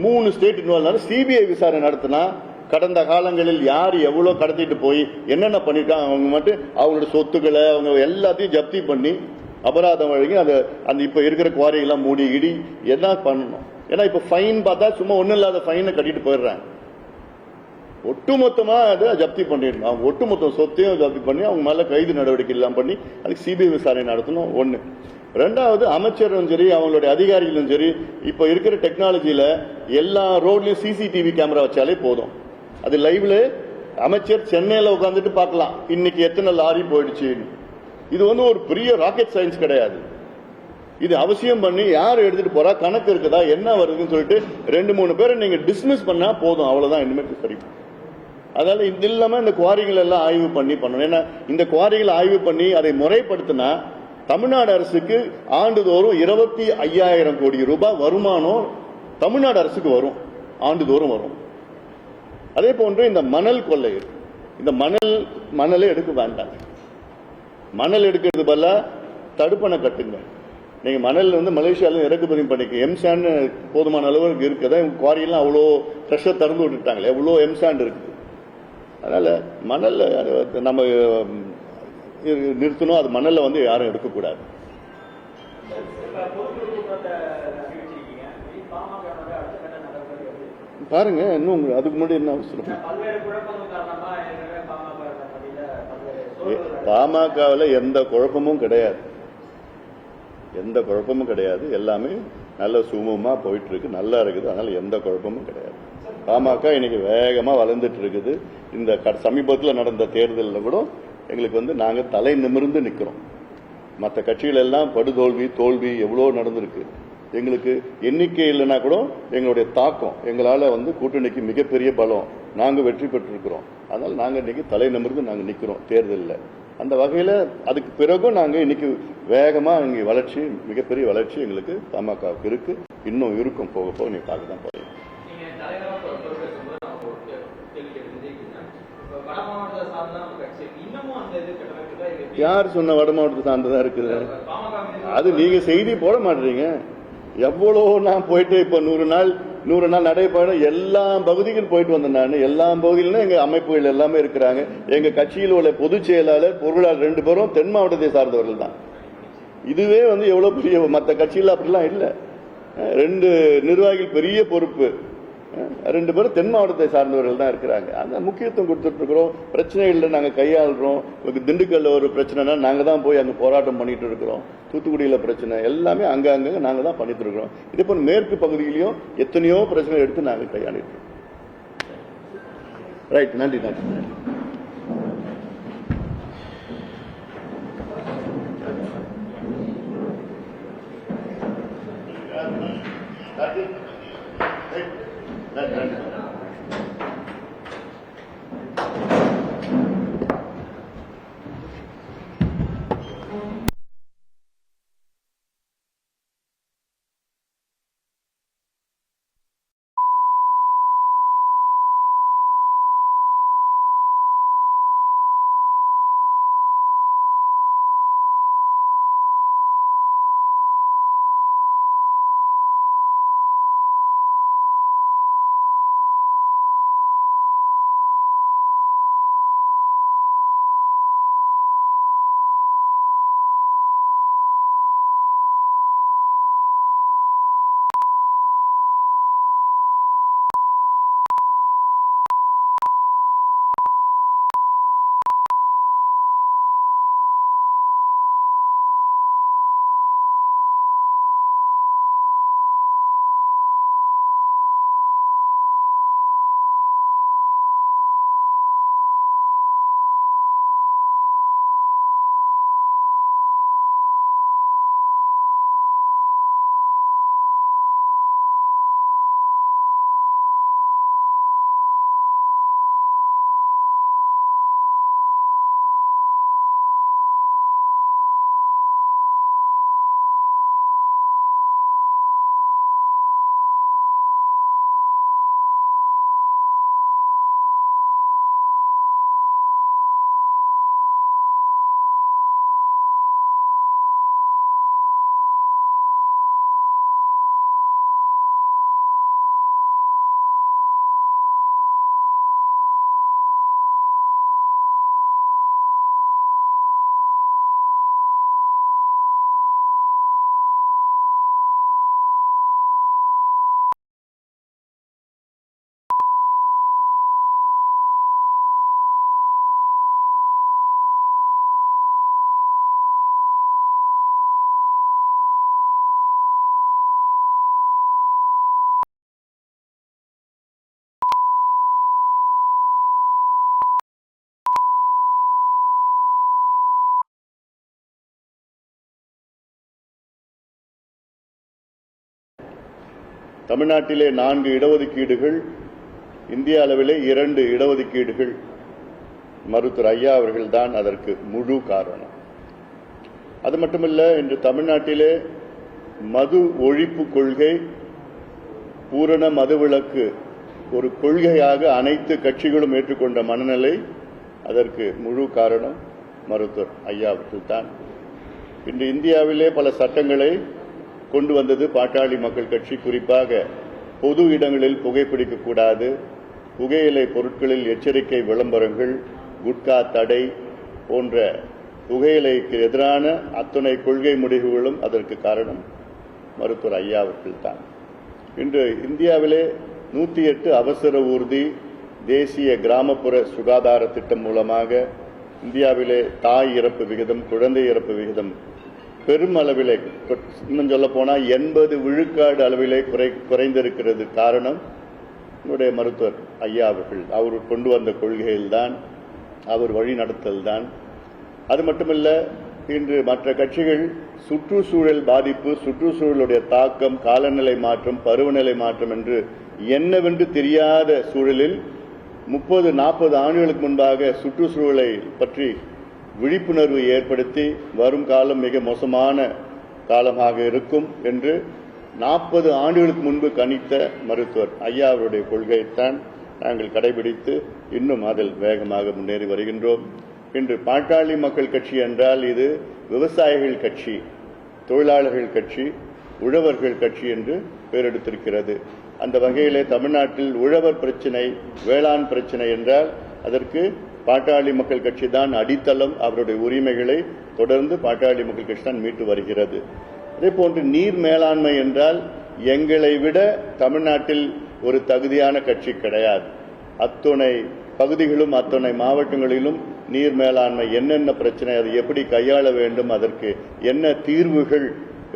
3 state involve. CBI விசாரணை நடத்தினா கடந்த காலங்களில் யார் எவ்வளவு கடத்திட்டு போய் என்னென்ன பண்ணிருக்காங்க, அவங்க மட்டும் அவங்களோட சொத்துக்களை அவங்க எல்லாத்தையும் ஜப்தி பண்ணி அபராதம் வழங்கி அந்த இப்ப இருக்கிற குவாரியெல்லாம் மூடி இடி என்ன பண்ணணும். ஏன்னா இப்ப ஃபைன் பார்த்தா சும்மா ஒன்றும் இல்லாத ஃபைனை கட்டிட்டு போயிடுறாங்க. ஒட்டுமொத்தமா அதை ஜப்தி பண்ணிடணும். அவங்க ஒட்டுமொத்த சொத்தையும் ஜப்தி பண்ணி அவங்க மேல கைது நடவடிக்கை எல்லாம் பண்ணி அதுக்கு சிபிஐ விசாரணை நடத்தணும். ஒண்ணு. ரெண்டாவது, அமைச்சரும் சரி அவங்களுடைய அதிகாரிகளும் சரி இப்ப இருக்கிற டெக்னாலஜியில எல்லா ரோட்லயும் சிசிடிவி கேமரா வச்சாலே போதும். அது லைவ்ல அமைச்சர் சென்னையில உட்காந்துட்டு பார்க்கலாம் இன்னைக்கு எத்தனை லாரி போயிடுச்சு. இது ஒரு பெரிய ராக்கெட் சயின்ஸ் கிடையாது. இது அவசியம் பண்ணி யார் எடுத்துட்டு போறா, கணக்கு இருக்குதா, என்ன வருதுன்னு சொல்லிட்டு 2-3 பேரை நீங்க டிஸ்மிஸ் பண்ணா போதும். அவ்வளவுதான் இனிமேல் சரி. அதனால இது இல்லாம இந்த குவாரிகள் எல்லாம் ஆய்வு பண்ணணும். ஏன்னா இந்த குவாரிகளை ஆய்வு பண்ணி அதை முறைப்படுத்தினா தமிழ்நாடு அரசுக்கு ஆண்டுதோறும் 25,000 கோடி ரூபாய் வருமானம் தமிழ்நாடு அரசுக்கு வரும், ஆண்டுதோறும் வரும். அதே போன்று இந்த மணல் கொள்ளை, இந்த மணலை எடுக்க வேண்டாம். மணல் எடுக்கிறது பதிலா தடுப்பணை கட்டுங்க. நீங்க மணல் மலேசியால இறக்குமதி பண்ணிக்க. எம்சாண்ட் போதுமான அளவுக்கு இருக்குதா, குவாரியெல்லாம் அவ்வளோ ப்ரெஷர் திறந்து விட்டுட்டாங்களே, எவ்வளோ எம்சாண்ட் இருக்குது. அதனால மணல் நம்ம நிறுத்தணும். அது மணல்ல யாரும் எடுக்கக்கூடாது. பாருங்க இன்னும் அதுக்கு முன்னாடி என்ன அவசரம். பாமகவில் எந்த குழப்பமும் கிடையாது, எந்த குழப்பமும் கிடையாது. எல்லாமே நல்ல சுமூகமா போயிட்டு இருக்கு, நல்லா இருக்குது. அதனால எந்த குழப்பமும் கிடையாது. பாமக இன்னைக்கு வேகமா வளர்ந்துட்டு இருக்குது. இந்த சமீபத்தில் நடந்த தேர்தலில் கூட எங்களுக்கு நாங்க தலை நிமிர்ந்து நிக்கிறோம். மற்ற கட்சிகள் எல்லாம் படுதோல்வி தோல்வி எவ்வளோ நடந்திருக்கு. எங்களுக்கு எண்ணிக்கை இல்லைன்னா கூட எங்களுடைய தாக்கம், எங்களால கூட்டணிக்கு மிகப்பெரிய பலம், நாங்க வெற்றி பெற்றிருக்கிறோம். அதனால நாங்க இன்னைக்கு தலை நிமிர்ந்து நாங்க நிக்கிறோம் தேர்தலில். அந்த வகையில அதுக்கு பிறகும் நாங்க இன்னைக்கு வேகமா இங்க வளர்ச்சி, மிகப்பெரிய வளர்ச்சி எங்களுக்கு பாமகவுக்கு இருக்கு, இன்னும் இருக்கும். போக போக நீ பார்க்க தான் போறீங்க. யார் சொன்ன வட மாவட்டத்தை சார்ந்ததா இருக்குது? அது நீங்க செய்தி போட மாட்டீங்க. எவ்வளோ நான் போயிட்டு இப்ப 100 நாள் நடைபயணம் எல்லா பகுதிக்கும் போயிட்டு வந்தேன். நான் எல்லா பகுதியிலும் எங்க அமைப்புகள் எல்லாமே இருக்கிறாங்க. எங்க கட்சியில் உள்ள பொதுச் செயலாளர் பொருளாளர் 2 பேரும் தென் மாவட்டத்தை சார்ந்தவர்கள் தான். இதுவே எவ்வளவு பெரிய, மற்ற கட்சியில் அப்படிலாம் இல்லை. 2 நிர்வாகிகள் பெரிய பொறுப்பு, 2 பேரும் தென் மாவட்டத்தை சார்ந்தவர்கள் தான் இருக்கிறாங்க. அந்த முக்கியத்துவம் கொடுத்துட்டு இருக்கிறோம். பிரச்சனைகள்ல நாங்க கையாளுறோம். திண்டுக்கல்ல ஒரு பிரச்சனைனா நாங்க தான் போய் அங்க போராட்டம் பண்ணிட்டு இருக்கிறோம். தூத்துக்குடியில பிரச்சனை எல்லாமே அங்க நாங்க தான் பண்ணிட்டு இருக்கிறோம். இதே போல மேற்கு பகுதியிலையும் எத்தனையோ பிரச்சனை எடுத்து நாங்க கையாளிட்டு இருக்கோம். ரைட், நன்றி நன்றி. தமிழ்நாட்டிலே 4 இடஒதுக்கீடுகள், இந்திய அளவிலே 2 இடஒதுக்கீடுகள். மருத்துவர் ஐயா அவர்கள்தான் அதற்கு முழு காரணம். அது மட்டுமல்ல, இன்று தமிழ்நாட்டிலே மது ஒழிப்பு கொள்கை, பூரண மதுவிலக்கு ஒரு கொள்கையாக அனைத்து கட்சிகளும் ஏற்றுக்கொண்ட மனநிலை, அதற்கு முழு காரணம் மருத்துவர் ஐயா அவர்கள்தான். இன்று இந்தியாவிலே பல சட்டங்களை கொண்டு வந்தது பாட்டாளி மக்கள் கட்சி. குறிப்பாக பொது இடங்களில் புகைப்பிடிக்கக்கூடாது, புகையிலை பொருட்களில் எச்சரிக்கை விளம்பரங்கள், குட்கா தடை போன்ற புகையிலைக்கு எதிரான அத்தனை கொள்கை முடிவுகளும் அதற்கு காரணம் மருத்துவர் ஐயா அவர்கள்தான். இன்று இந்தியாவிலே 108 அவசர ஊர்தி தேசிய கிராமப்புற சுகாதார திட்டம் மூலமாக இந்தியாவிலே தாய் இறப்பு விகிதம், குழந்தை இறப்பு விகிதம் பெரும் அளவிலே, இன்னும் சொல்ல போனால் 80 விழுக்காடு அளவிலே குறைந்திருக்கிறது. காரணம் என்னுடைய மருத்துவர் ஐயா அவர்கள். அவர் கொண்டு வந்த கொள்கையில்தான், அவர் வழி நடத்தல்தான். அது மட்டுமல்ல, இன்று மற்ற கட்சிகள் சுற்றுச்சூழல் பாதிப்பு, சுற்றுச்சூழலுடைய தாக்கம், காலநிலை மாற்றம், பருவநிலை மாற்றம் என்று என்னவென்று தெரியாத சூழலில் 30-40 ஆண்டுகளுக்கு முன்பாக சுற்றுச்சூழலை பற்றி விழிப்புணர்வு ஏற்படுத்தி வரும் காலம் மிக மோசமான காலமாக இருக்கும் என்று 40 ஆண்டுகளுக்கு முன்பு கணித்த மருத்துவர் ஐயா அவருடைய கொள்கையைத்தான் நாங்கள் கடைபிடித்து இன்னும் அதில் வேகமாக முன்னேறி வருகின்றோம். இன்று பாட்டாளி மக்கள் கட்சி என்றால் இது விவசாயிகள் கட்சி, தொழிலாளர்கள் கட்சி, உழவர்கள் கட்சி என்று பெயரெடுத்திருக்கிறது. அந்த வகையிலே தமிழ்நாட்டில் உழவர் பிரச்சினை, வேளாண் பிரச்சினை என்றால் அதற்கு பாட்டாளி மக்கள் கட்சி தான் அடித்தளம். அவருடைய உரிமைகளை தொடர்ந்து பாட்டாளி மக்கள் கட்சி தான் மீட்டு வருகிறது. அதே போன்று நீர் மேலாண்மை என்றால் எங்களை விட தமிழ்நாட்டில் ஒரு தகுதியான கட்சி கிடையாது. அத்துணை பகுதிகளும் அத்தனை மாவட்டங்களிலும் நீர் மேலாண்மை என்னென்ன பிரச்சனை, அதை எப்படி கையாள வேண்டும், அதற்கு என்ன தீர்வுகள்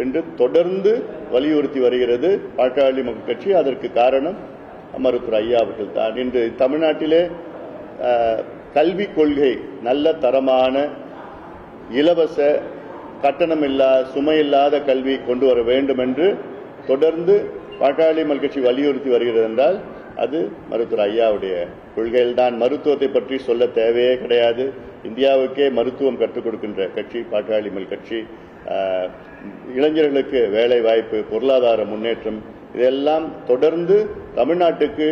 என்று தொடர்ந்து வலியுறுத்தி வருகிறது பாட்டாளி மக்கள் கட்சி. அதற்கு காரணம் மருத்துவர் ஐயா அவர்கள் தான். இன்று தமிழ்நாட்டிலே கல்வி கொள்கை நல்ல தரமான, இலவச, கட்டணமில்லா, சுமையில்லாத கல்வி கொண்டு வர வேண்டும் என்று தொடர்ந்து பாட்டாளி மக்கள் கட்சி வலியுறுத்தி வருகிறது என்றால் அது மருத்துவர் ஐயாவுடைய கொள்கையில்தான். மருத்துவத்தை பற்றி சொல்ல தேவையே கிடையாது. இந்தியாவுக்கே மருத்துவம் கற்றுக் கொடுக்கின்ற கட்சி பாட்டாளி மக்கள் கட்சி. இளைஞர்களுக்கு வேலை வாய்ப்பு, பொருளாதார முன்னேற்றம், இதெல்லாம் தொடர்ந்து தமிழ்நாட்டுக்கு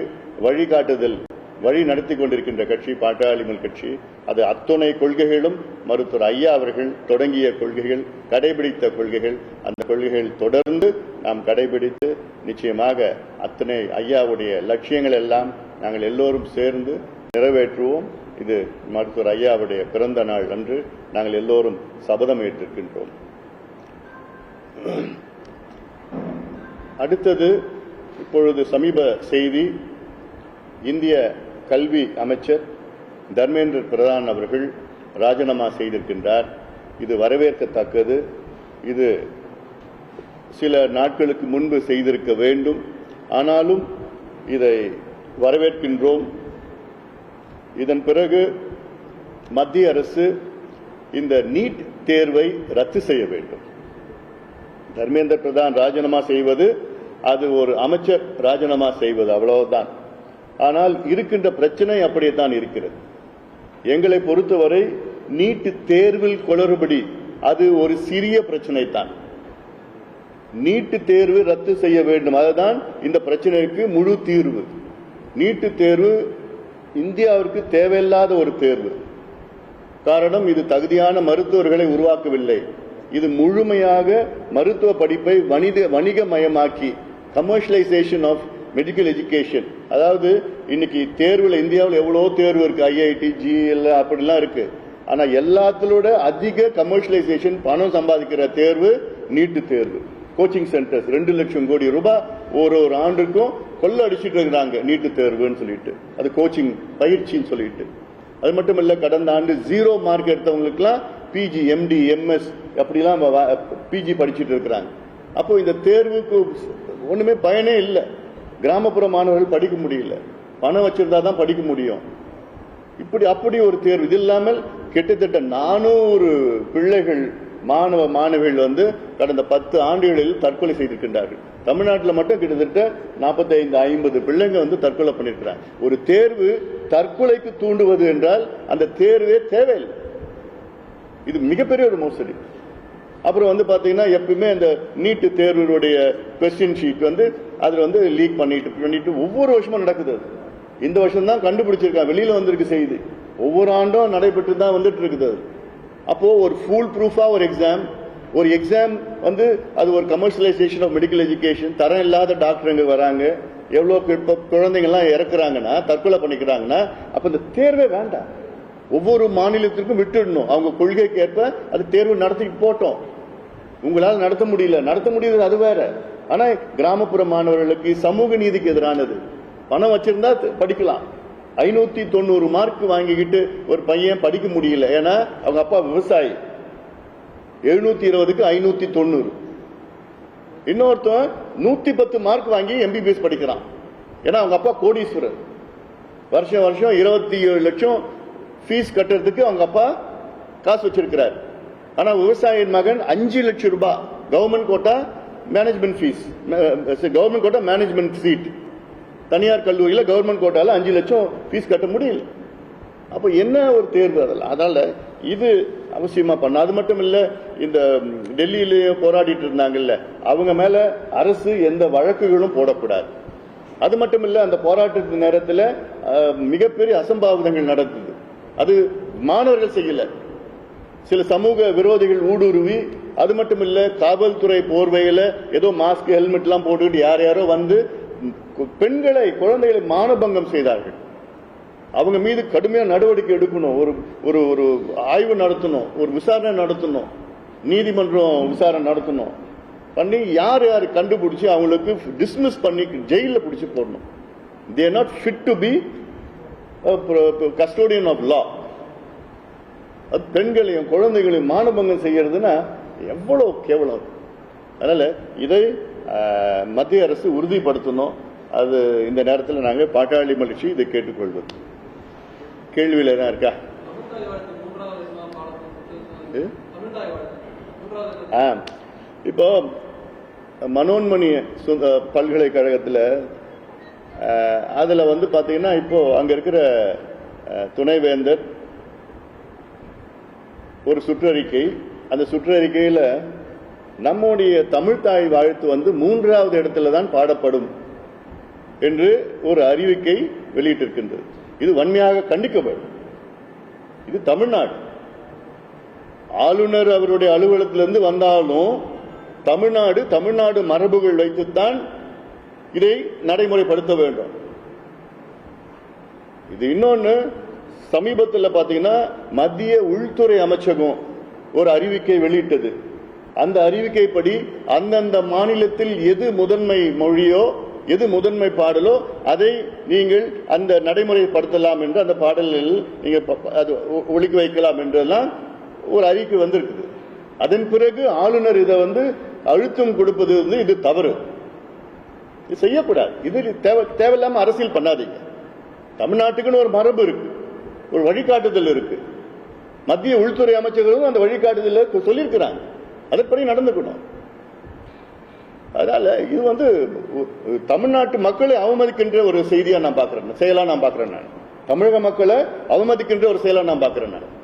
வழிகாட்டுதல், வழி நடத்தி கொண்டிருக்கின்ற கட்சி பாட்டாளி மக்கள் கட்சி. அது அத்துணை கொள்கைகளும் மருத்துவர் ஐயா அவர்கள் தொடங்கிய கொள்கைகள், கடைபிடித்த கொள்கைகள். அந்த கொள்கைகள் தொடர்ந்து நாம் கடைபிடித்து நிச்சயமாக அத்தனை ஐயாவுடைய லட்சியங்கள் எல்லாம் நாங்கள் எல்லோரும் சேர்ந்து நிறைவேற்றுவோம். இது மருத்துவர் ஐயாவுடைய பிறந்த நாள் அன்று நாங்கள் எல்லோரும் சபதம் ஏற்றிருக்கின்றோம். அடுத்தது, இப்பொழுது சமீப செய்தி, இந்திய கல்வி அமைச்சர் தர்மேந்திர பிரதான் அவர்கள் ராஜினாமா செய்திருக்கின்றார். இது வரவேற்கத்தக்கது. இது சில நாட்களுக்கு முன்பு செய்திருக்க வேண்டும். ஆனாலும் இதை வரவேற்கின்றோம். இதன் பிறகு மத்திய அரசு இந்த நீட் தேர்வை ரத்து செய்ய வேண்டும். தர்மேந்திர பிரதான் ராஜினாமா செய்வது அது ஒரு அமைச்சர் ராஜினாமா செய்வது, அவ்வளவுதான். ஆனால் இருக்கின்ற பிரச்சனை அப்படியேதான் இருக்கிறது. எங்களை பொறுத்தவரை நீட் தேர்வில் குளறுபடி அது ஒரு சிறிய பிரச்சனை தான். நீட் தேர்வு ரத்து செய்ய வேண்டும், அதுதான் இந்த பிரச்சனைக்கு முழு தீர்வு. நீட் தேர்வு இந்தியாவிற்கு தேவையில்லாத ஒரு தேர்வு. காரணம், இது தகுதியான மருத்துவர்களை உருவாக்கவில்லை. இது முழுமையாக மருத்துவ படிப்பை வணிகமயமாக்கி, கமர்ஷியலைசேஷன் ஆஃப் மெடிக்கல் எஜுகேஷன். அதாவது இன்னைக்கு தேர்வில் இந்தியாவில் எவ்வளோ தேர்வு இருக்கு, ஐஐடி, ஜிஎல் அப்படிலாம் இருக்கு. ஆனா எல்லாத்திலோட அதிக கமர்ஷியலைசேஷன், பணம் சம்பாதிக்கிற தேர்வு நீட் தேர்வு. கோச்சிங் சென்டர்ஸ் 2 லட்சம் கோடி ரூபாய் ஒரு ஆண்டுக்கும் கொள்ள அடிச்சுட்டு இருக்கிறாங்க நீட் தேர்வுன்னு சொல்லிட்டு, அது கோச்சிங் பயிற்சின்னு சொல்லிட்டு. அது மட்டும் இல்ல, கடந்த ஆண்டு 0 மார்க் எடுத்தவங்களுக்குலாம் பிஜி, எம்டி, எம்எஸ் அப்படிலாம் பிஜி படிச்சுட்டு இருக்கிறாங்க. அப்போ இந்த தேர்வுக்கு ஒண்ணுமே பயனே இல்லை. கிராமப்புற மாணவர்கள் படிக்க முடியல, பணம் வச்சிருந்தா தான் படிக்க முடியும். அப்படி ஒரு தேர்வு. இது இல்லாமல் கிட்டத்தட்ட 400 பிள்ளைகள், மாணவர்கள் கடந்த 10 ஆண்டுகளில் தற்கொலை செய்திருக்கின்றார்கள். தமிழ்நாட்டில் மட்டும் கிட்டத்தட்ட 45-50 பிள்ளைங்க வந்து தற்கொலை பண்ணிருக்கிறாங்க. ஒரு தேர்வு தற்கொலைக்கு தூண்டுவது என்றால் அந்த தேர்வே தேவையில்லை. இது மிகப்பெரிய ஒரு மோசடி. அப்புறம் வந்து பாத்தீங்கன்னா எப்பவுமே அந்த நீட்டு தேர்வுடைய கொஸ்டின் ஷீட் வந்து அதுல வந்து லீக் பண்ணிட்டு ஒவ்வொரு வருஷமும் நடக்குது. இந்த வருஷம் தான் கண்டுபிடிச்சிருக்காங்க, வெளியில வந்திருக்கு செய்தி. ஒவ்வொரு ஆண்டும் நடைபெற்று தான் வந்துட்டு இருக்குது. அப்போ ஒரு ஃபுல் ப்ரூஃபா ஒரு எக்ஸாம் வந்து அது ஒரு கமர்ஷியலைசேஷன் ஆஃப் மெடிக்கல் எஜுகேஷன். தரம் இல்லாத டாக்டருங்க வராங்க, எவ்வளவு குழந்தைங்கள்லாம் இறக்குறாங்கன்னா, தற்கொலை பண்ணிக்கிறாங்கன்னா, அப்ப இந்த தேர்வே வேண்டாம். ஒவ்வொரு மாநிலத்திற்கும் விட்டுடணும். அவங்க கொள்கைக்கு ஏற்ப அது தேர்வு நடத்திட்டு போட்டோம். உங்களால் நடத்த முடியுது அது வேற. ஆனா கிராமப்புற மாணவர்களுக்கு சமூக நீதிக்கு எதிரானது. பணம் வச்சிருந்தா படிக்கலாம். 590 மார்க் வாங்கிக்கிட்டு ஒரு பையன் படிக்க முடியல, ஏன்னா அவங்க அப்பா விவசாயி. 720க்கு 590. இன்னொருத்தன் 110 மார்க் வாங்கி MBBS படிக்கிறான், ஏன்னா அவங்க அப்பா கோடீஸ்வரர். வருஷம் 27 லட்சம் ஃபீஸ் கட்டுறதுக்கு அவங்க அப்பா காசு வச்சிருக்கிறார். ஆனா விவசாயியின் மகன் 5 லட்சம் ரூபாய் government quota management fees, government quota management seat. தனியார் கல்லூரியில் கவர்மெண்ட் கோட்டால 5 லட்சம் ஃபீஸ் கட்ட முடியல. அப்ப என்ன ஒரு தேர்வு அதெல்லாம். அதனால இது அவசியமா பண்ண. அது மட்டும் இல்ல, இந்த டெல்லியிலேயே போராடிட்டு இருந்தாங்கல்ல, அவங்க மேல அரசு எந்த வழக்குகளும் போடக்கூடாது. அது மட்டும் இல்ல, அந்த போராட்டத்தின் நேரத்தில் மிகப்பெரிய அசம்பாவிதங்கள் நடக்குது. அது மாணவர்கள் செய்யல, சில சமூக விரோதிகள் ஊடுருவி. அது மட்டும் இல்ல, காவல்துறை போர்வையில ஏதோ மாஸ்க் ஹெல்மெட் எல்லாம் போட்டுக்கிட்டு யாரோ வந்து பெண்களை குழந்தைகளை மானபங்கம் செய்தார்கள். அவங்க மீது கடுமையான நடவடிக்கை எடுக்கணும், ஒரு ஒரு ஆய்வு நடத்தணும், ஒரு விசாரணை நடத்தணும், நீதிமன்றம் விசாரணை நடத்தணும் பண்ணி யார் கண்டுபிடிச்சு அவங்களுக்கு டிஸ்மிஸ் பண்ணி ஜெயில பிடிச்சு போடணும். They are not fit to be custodian of law. அது பெண்களையும் குழந்தைகளையும் மானபங்கம் செய்யறதுன்னா எவ்வளவு கேவலம். அதனால இதை மத்திய அரசு உறுதிப்படுத்தணும். அது இந்த நேரத்தில் நாங்கள் பாட்டாளி மகிழ்ச்சி இதை கேட்டுக்கொள்வது. கேள்வியில் என்ன இருக்கா? இப்போ மனோன்மணி பல்கலைக்கழகத்தில் அதுல வந்து பாத்தீங்கன்னா இப்போ அங்க இருக்கிற துணைவேந்தர் ஒரு சுற்றறிக்கை, அந்த சுற்றறிக்கையில நம்முடைய தமிழ்தாய் வாழ்த்து வந்து 3வது இடத்துல தான் பாடப்படும் என்று ஒரு அறிவிக்கை வெளியிட்டிருக்கின்றது. இது வன்மையாக கண்டிக்கப்படும். இது தமிழ்நாடு. ஆளுநர் அவருடைய அலுவலகத்திலிருந்து வந்தாலும் தமிழ்நாடு மரபுகள் வைத்துத்தான் இதை நடைமுறைப்படுத்த வேண்டும். இது இன்னொன்னு, சமீபத்தில் பாத்தீங்கன்னா மத்திய உள்துறை அமைச்சகம் ஒரு அறிவிக்கை வெளியிட்டது. அந்த அறிவிக்கைப்படி அந்தந்த மாநிலத்தில் எது முதன்மை மொழியோ எது முதன்மை பாடலோ அதை நீங்கள் அந்த நடைமுறைப்படுத்தலாம் என்று, அந்த பாடலில் நீங்கள் அது ஒழிக்க வைக்கலாம் என்றெல்லாம் ஒரு அறிக்கை வந்திருக்குது. அதன் பிறகு ஆளுநர் இதை வந்து அழுத்தம் கொடுப்பது வந்து இது தவறு, இது செய்யக்கூடாது. இது தேவையில்லாம அரசியல் பண்ணாதீங்க. தமிழ்நாட்டுக்குன்னு ஒரு மரபு இருக்கு, ஒரு வழிகாட்டுதல் இருக்கு. மத்திய உள்துறை அமைச்சர்களும் அந்த வழிகாட்டுதல் சொல்லியிருக்கிறாங்க, அதன்படி நடந்துக்கணும். அதனால இது வந்து தமிழ்நாட்டு மக்களை அவமதிக்கின்ற ஒரு செய்தியா நான் பாக்குறேன், செயலா நான் பாக்குறேன். நான் தமிழக மக்களை அவமதிக்கின்ற ஒரு செயலா நான் பாக்குறேன். நான்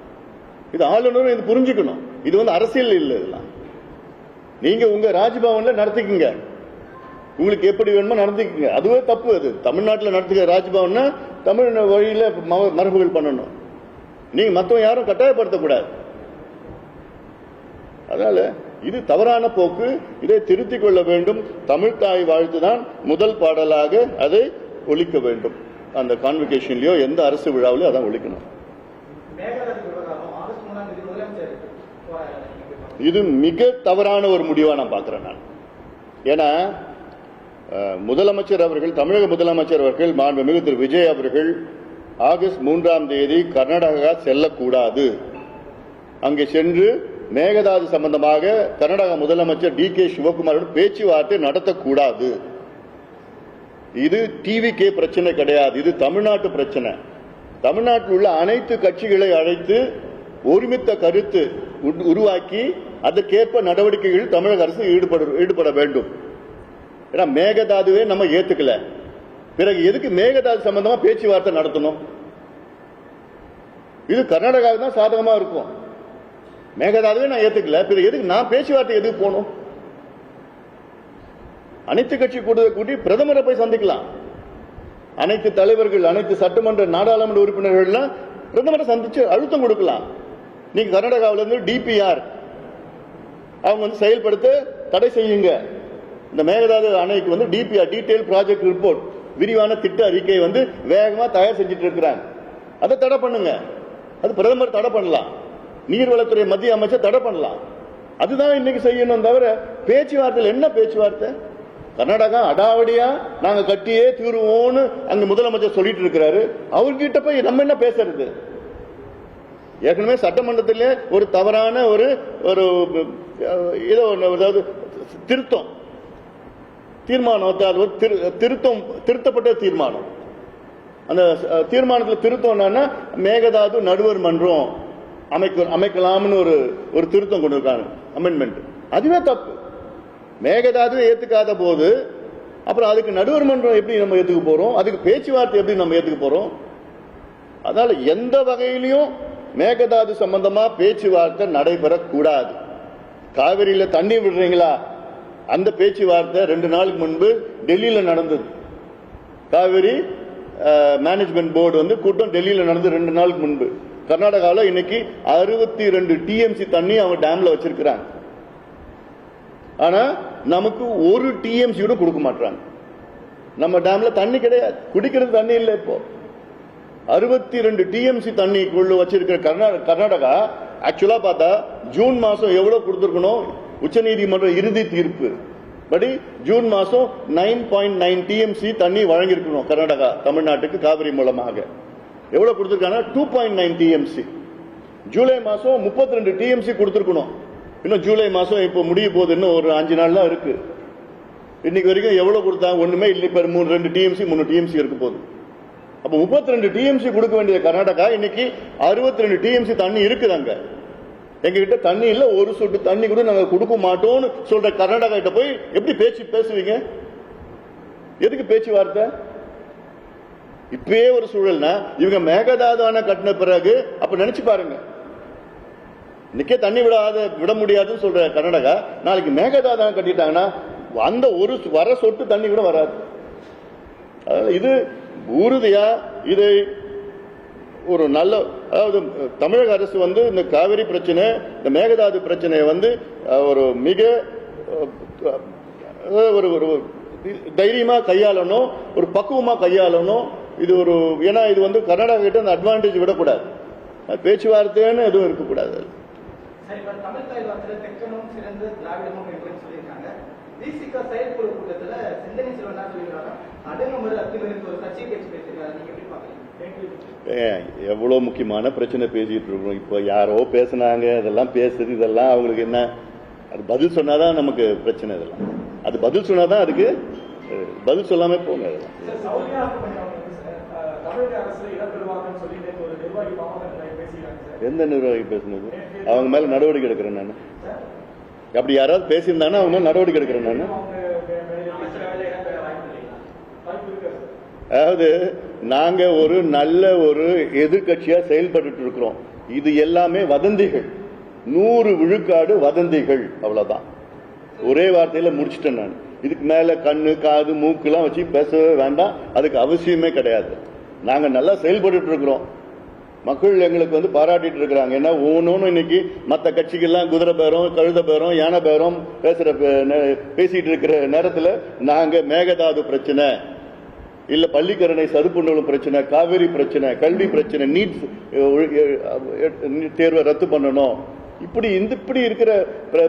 இது ஆளுநரும் இது புரிஞ்சுக்கணும். இது வந்து அரசியல் இல்லை. இதெல்லாம் நீங்க உங்க ராஜ்பவன்ல நடத்திக்கங்க, உங்களுக்கு எப்படி வேணுமோ நடத்திக்கங்க. அதுவே தப்பு. அது தமிழ்நாட்டில் நடத்துகிற ராஜ்பவன் தமிழ் வழியில மரபுகள் பண்ணணும். நீங்க மற்றவங்க யாரும் கட்டாயப்படுத்தக்கூடாது. அதனால இது தவறான போக்கு, இதை திருத்திக் கொள்ள வேண்டும். தமிழ்தாய் வாழ்த்து தான் முதல் பாடலாக அதை ஒழிக்க வேண்டும். அந்த கான்வெகேஷன்லயோ எந்த அரசு விழாவிலோ அதான் ஒழிக்கணும். இது மிக தவறான ஒரு முடிவா நான் பார்க்கிறேன். நான் ஏன்னா முதலமைச்சர் அவர்கள், தமிழக முதலமைச்சர் அவர்கள் மாண்புமிகு திரு விஜய் அவர்கள் ஆகஸ்ட் 3ஆம் தேதி கர்நாடகா செல்லக்கூடாது. அங்கே சென்று மேகதாது சம்பந்தமாக கர்நாடக முதலமைச்சர் DK சிவகுமாரோடு பேச்சுவார்த்தை நடத்தக்கூடாது. இது TVK பிரச்சனை கிடையாது, இது தமிழ்நாட்டு பிரச்சனை. தமிழ்நாட்டில் உள்ள அனைத்து கட்சிகளை அழைத்து ஒருமித்த கருத்து உருவாக்கி அதற்கேற்ப நடவடிக்கைகளில் தமிழக அரசு ஈடுபட வேண்டும். ஏன்னா மேகதாதுவே நம்ம ஏத்துக்கல, பிறகு எதுக்கு மேகதாது சம்பந்தமா பேச்சுவார்த்தை நடத்தணும்? இது கர்நாடகாவுக்கு தான் சாதகமா இருக்கும். மேகதாதுவே நான் ஏத்துக்கல, பிறகு எதுக்கு நான் பேச்சுவார்த்தை எதுக்கு போகணும்? அனைத்து கட்சி கூட்டத்தை கூட்டி பிரதமரை போய் சந்திக்கலாம். அனைத்து தலைவர்கள், அனைத்து சட்டமன்ற நாடாளுமன்ற உறுப்பினர்கள் பிரதமரை சந்திச்சு அழுத்தம் கொடுக்கலாம். நீங்க கர்நாடகாவில இருந்து டிபிஆர் அவங்க வந்து செயல்படுத்த தடை செய்யுங்க. இந்த மேகதாது அணைக்கு வந்து டிபிஆர், டீடைல் ப்ராஜெக்ட் ரிப்போர்ட், விரிவான திட்ட அறிக்கை வந்து வேகமா தயார் செஞ்சுட்டு இருக்கிறாங்க. அதை தடை பண்ணுங்க. அது பிரதமர் தடை பண்ணலாம், நீர்வளத்துறை மத்திய அமைச்சர் தடை பண்ணலாம். அதுதான் இன்னைக்கு செய்யணும். தவிர பேச்சுவார்த்தையில் என்ன பேச்சுவார்த்தை? கர்நாடகா அடாவடியா நாங்க கட்டியே தீருவோம்னு அங்க முதலமைச்சர் சொல்லிட்டு இருக்கிறாரு. அவர்கிட்ட போய் நம்ம என்ன பேசுறது? ஏற்கனவே சட்டமன்றத்திலே ஒரு தவறான ஒரு ஏதோ அதாவது திருத்தம் தீர்மானம், திருத்தப்பட்ட தீர்மானம். அந்த தீர்மானத்தில் திருத்தம் என்னன்னா மேகதாது நடுவர் மன்றம் அமைக்கலாம்னு ஒரு திருத்தம் கொண்டு இருக்காங்க, அமெண்ட்மெண்ட். அதுவே தப்பு. மேகதாது ஏத்துக்காத போது அப்புறம் அதுக்கு நடுவர் மன்றம் எப்படி நம்ம ஏத்துக்க போறோம்? அதுக்கு பேச்சுவார்த்தை எப்படி நம்ம ஏத்துக்க போறோம்? அதனால எந்த வகையிலையும் மேகதாது சம்பந்தமா பேச்சுவார்த்தை நடைபெறக்கூடாது. காவிரியில தண்ணி விடுறீங்களா? அந்த பேச்சுவார்த்தை 2 நாளுக்கு முன்பு டெல்லியில நடந்தது. காவிரி மேனேஜ்மெண்ட் போர்டு வந்து கூட்டம் டெல்லியில நடந்து 2 நாளுக்கு முன்பு. கர்நாடகாவில் இன்னைக்கு 62 டிஎம்சி தண்ணி அவங்க டேம்ல வச்சிருக்கிறாங்க. ஆனா நமக்கு 1 டிஎம்சி கூட கொடுக்க மாட்டாங்க. நம்ம டேம்ல தண்ணி கிடையாது, குடிக்கிறது தண்ணி இல்லை. இப்போ 62 டிஎம்சி தண்ணிக்குள்ள வச்சிருக்கிற கர்நாடகா ஆக்சுவலா பார்த்தா ஜூன் மாசம் எவ்வளவு கொடுத்திருக்கணும்? உச்சநீதிமன்ற இறுதி தீர்ப்பு படி ஜூன் மாசம் 9.9 டிஎம்சி தண்ணி வழங்கியிருக்கணும் கர்நாடகா தமிழ்நாட்டுக்கு காவிரி மூலமாக. எவ்வளவு கொடுத்திருக்காங்க? 2.9 டிஎம்சி. ஜூலை மாசம் 32 டிஎம்சி கொடுத்திருக்கணும். இன்னும் ஜூலை மாசம் இப்போ முடிய போகுது, இன்னும் ஒரு 5 நாள் தான் இருக்கு. இன்னைக்கு வரைக்கும் எவ்வளவு கொடுத்தாங்க? ஒண்ணுமே இல்லை. இப்ப 2 டிஎம்சி 3 டிஎம்சி இருக்க போகுது. அப்ப 32 டிஎம்சி கொடுக்க வேண்டிய கர்நாடகா இன்னைக்கு 62 டிஎம்சி தண்ணி இருக்குதாங்க. எங்க கிட்ட தண்ணி இல்ல, ஒரு சொட்டு தண்ணி கூட நாங்க கொடுக்க மாட்டோம்னு சொல்ற கர்நாடகா கிட்ட போய் எப்படி பேசுவீங்க? எதுக்கு பேச்சுவார்த்தை? இப்பவே ஒரு சூழல்னா இவங்க மேகதாது அணை கட்டின பிறகு அப்ப நினைச்சு பாருங்க, இன்னைக்கே தண்ணி விட முடியாதுன்னு சொல்ற கர்நாடகா நாளைக்கு மேகதாது அணை கட்டிட்டாங்கன்னா அந்த ஒரு வர சொட்டு தண்ணி கூட வராது. இது உறுதியா இதை ஒரு நல்ல, அதாவது தமிழக அரசு வந்து இந்த காவிரி பிரச்சனை, இந்த மேகதாது பிரச்சனையை வந்து ஒரு மிக ஒரு தைரியமா கையாளணும், ஒரு பக்குவமா கையாளணும். இது ஒரு ஏன்னா இது வந்து கர்நாடகா கிட்ட அந்த அட்வான்டேஜ் விடக்கூடாது, பேச்சுவார்த்தைன்னு எதுவும் இருக்கக்கூடாது. செயற்குழு கூட்டத்தில் சிந்தனை செல்வன் சொல்லிக்கிறாங்க அடங்குமுறை அத்துமீறல் ஒரு கட்சி பேச்சு பேசியிருக்காரு. நீங்க எப்படி பாக்குறீங்க? எவ்வளவு முக்கியமான பிரச்சனை பேசிட்டு இருக்கோம். இப்போ யாரோ பேசினாங்க, அதெல்லாம் பேசுறது, இதெல்லாம் அவங்களுக்கு என்ன? அது பதில் சொன்னாதான் நமக்கு பிரச்சனை. இதெல்லாம் அது பதில் சொன்னாதான் அதுக்கு பதில் சொல்லாம போங்க. எந்த நிர்வாகி பேசுனது? அவங்க மேல நடவடிக்கை எடுக்கிறேன் நான். அப்படி யாராவது பேசியிருந்தாங்கன்னா அவங்க மேல நடவடிக்கை எடுக்கிறேன் நான். அதாவது நாங்க ஒரு நல்ல ஒரு எதிர்கட்சியா செயல்பட்டு இருக்கிறோம். இது எல்லாமே வதந்திகள், 100 விழுக்காடு வதந்திகள். அவ்வளவுதான், ஒரே வார்த்தையில முடிச்சிட்டேன் நான். இதுக்கு மேல கண்ணு காது மூக்கு எல்லாம் வச்சு பேசவே வேண்டாம், அதுக்கு அவசியமே கிடையாது. நாங்க நல்லா செயல்பட்டு இருக்கிறோம். மக்கள் எங்களுக்கு வந்து பாராட்டிட்டு இருக்கிறாங்க. ஏன்னா ஒவ்வொன்றும் இன்னைக்கு மற்ற கட்சிகள்லாம் குதிரை பேரம், கழுத பேரம், யானை பேரம் பேசிட்டு இருக்கிற நேரத்தில் நாங்க மேகதாது பிரச்சனை இல்ல, பள்ளிக்கரணை சதுப்புநிலம் பிரச்சனை, காவிரி பிரச்சனை, கல்வி பிரச்சனை, நீட் தேர்வை ரத்து பண்ணணும், இப்படி இருக்கிற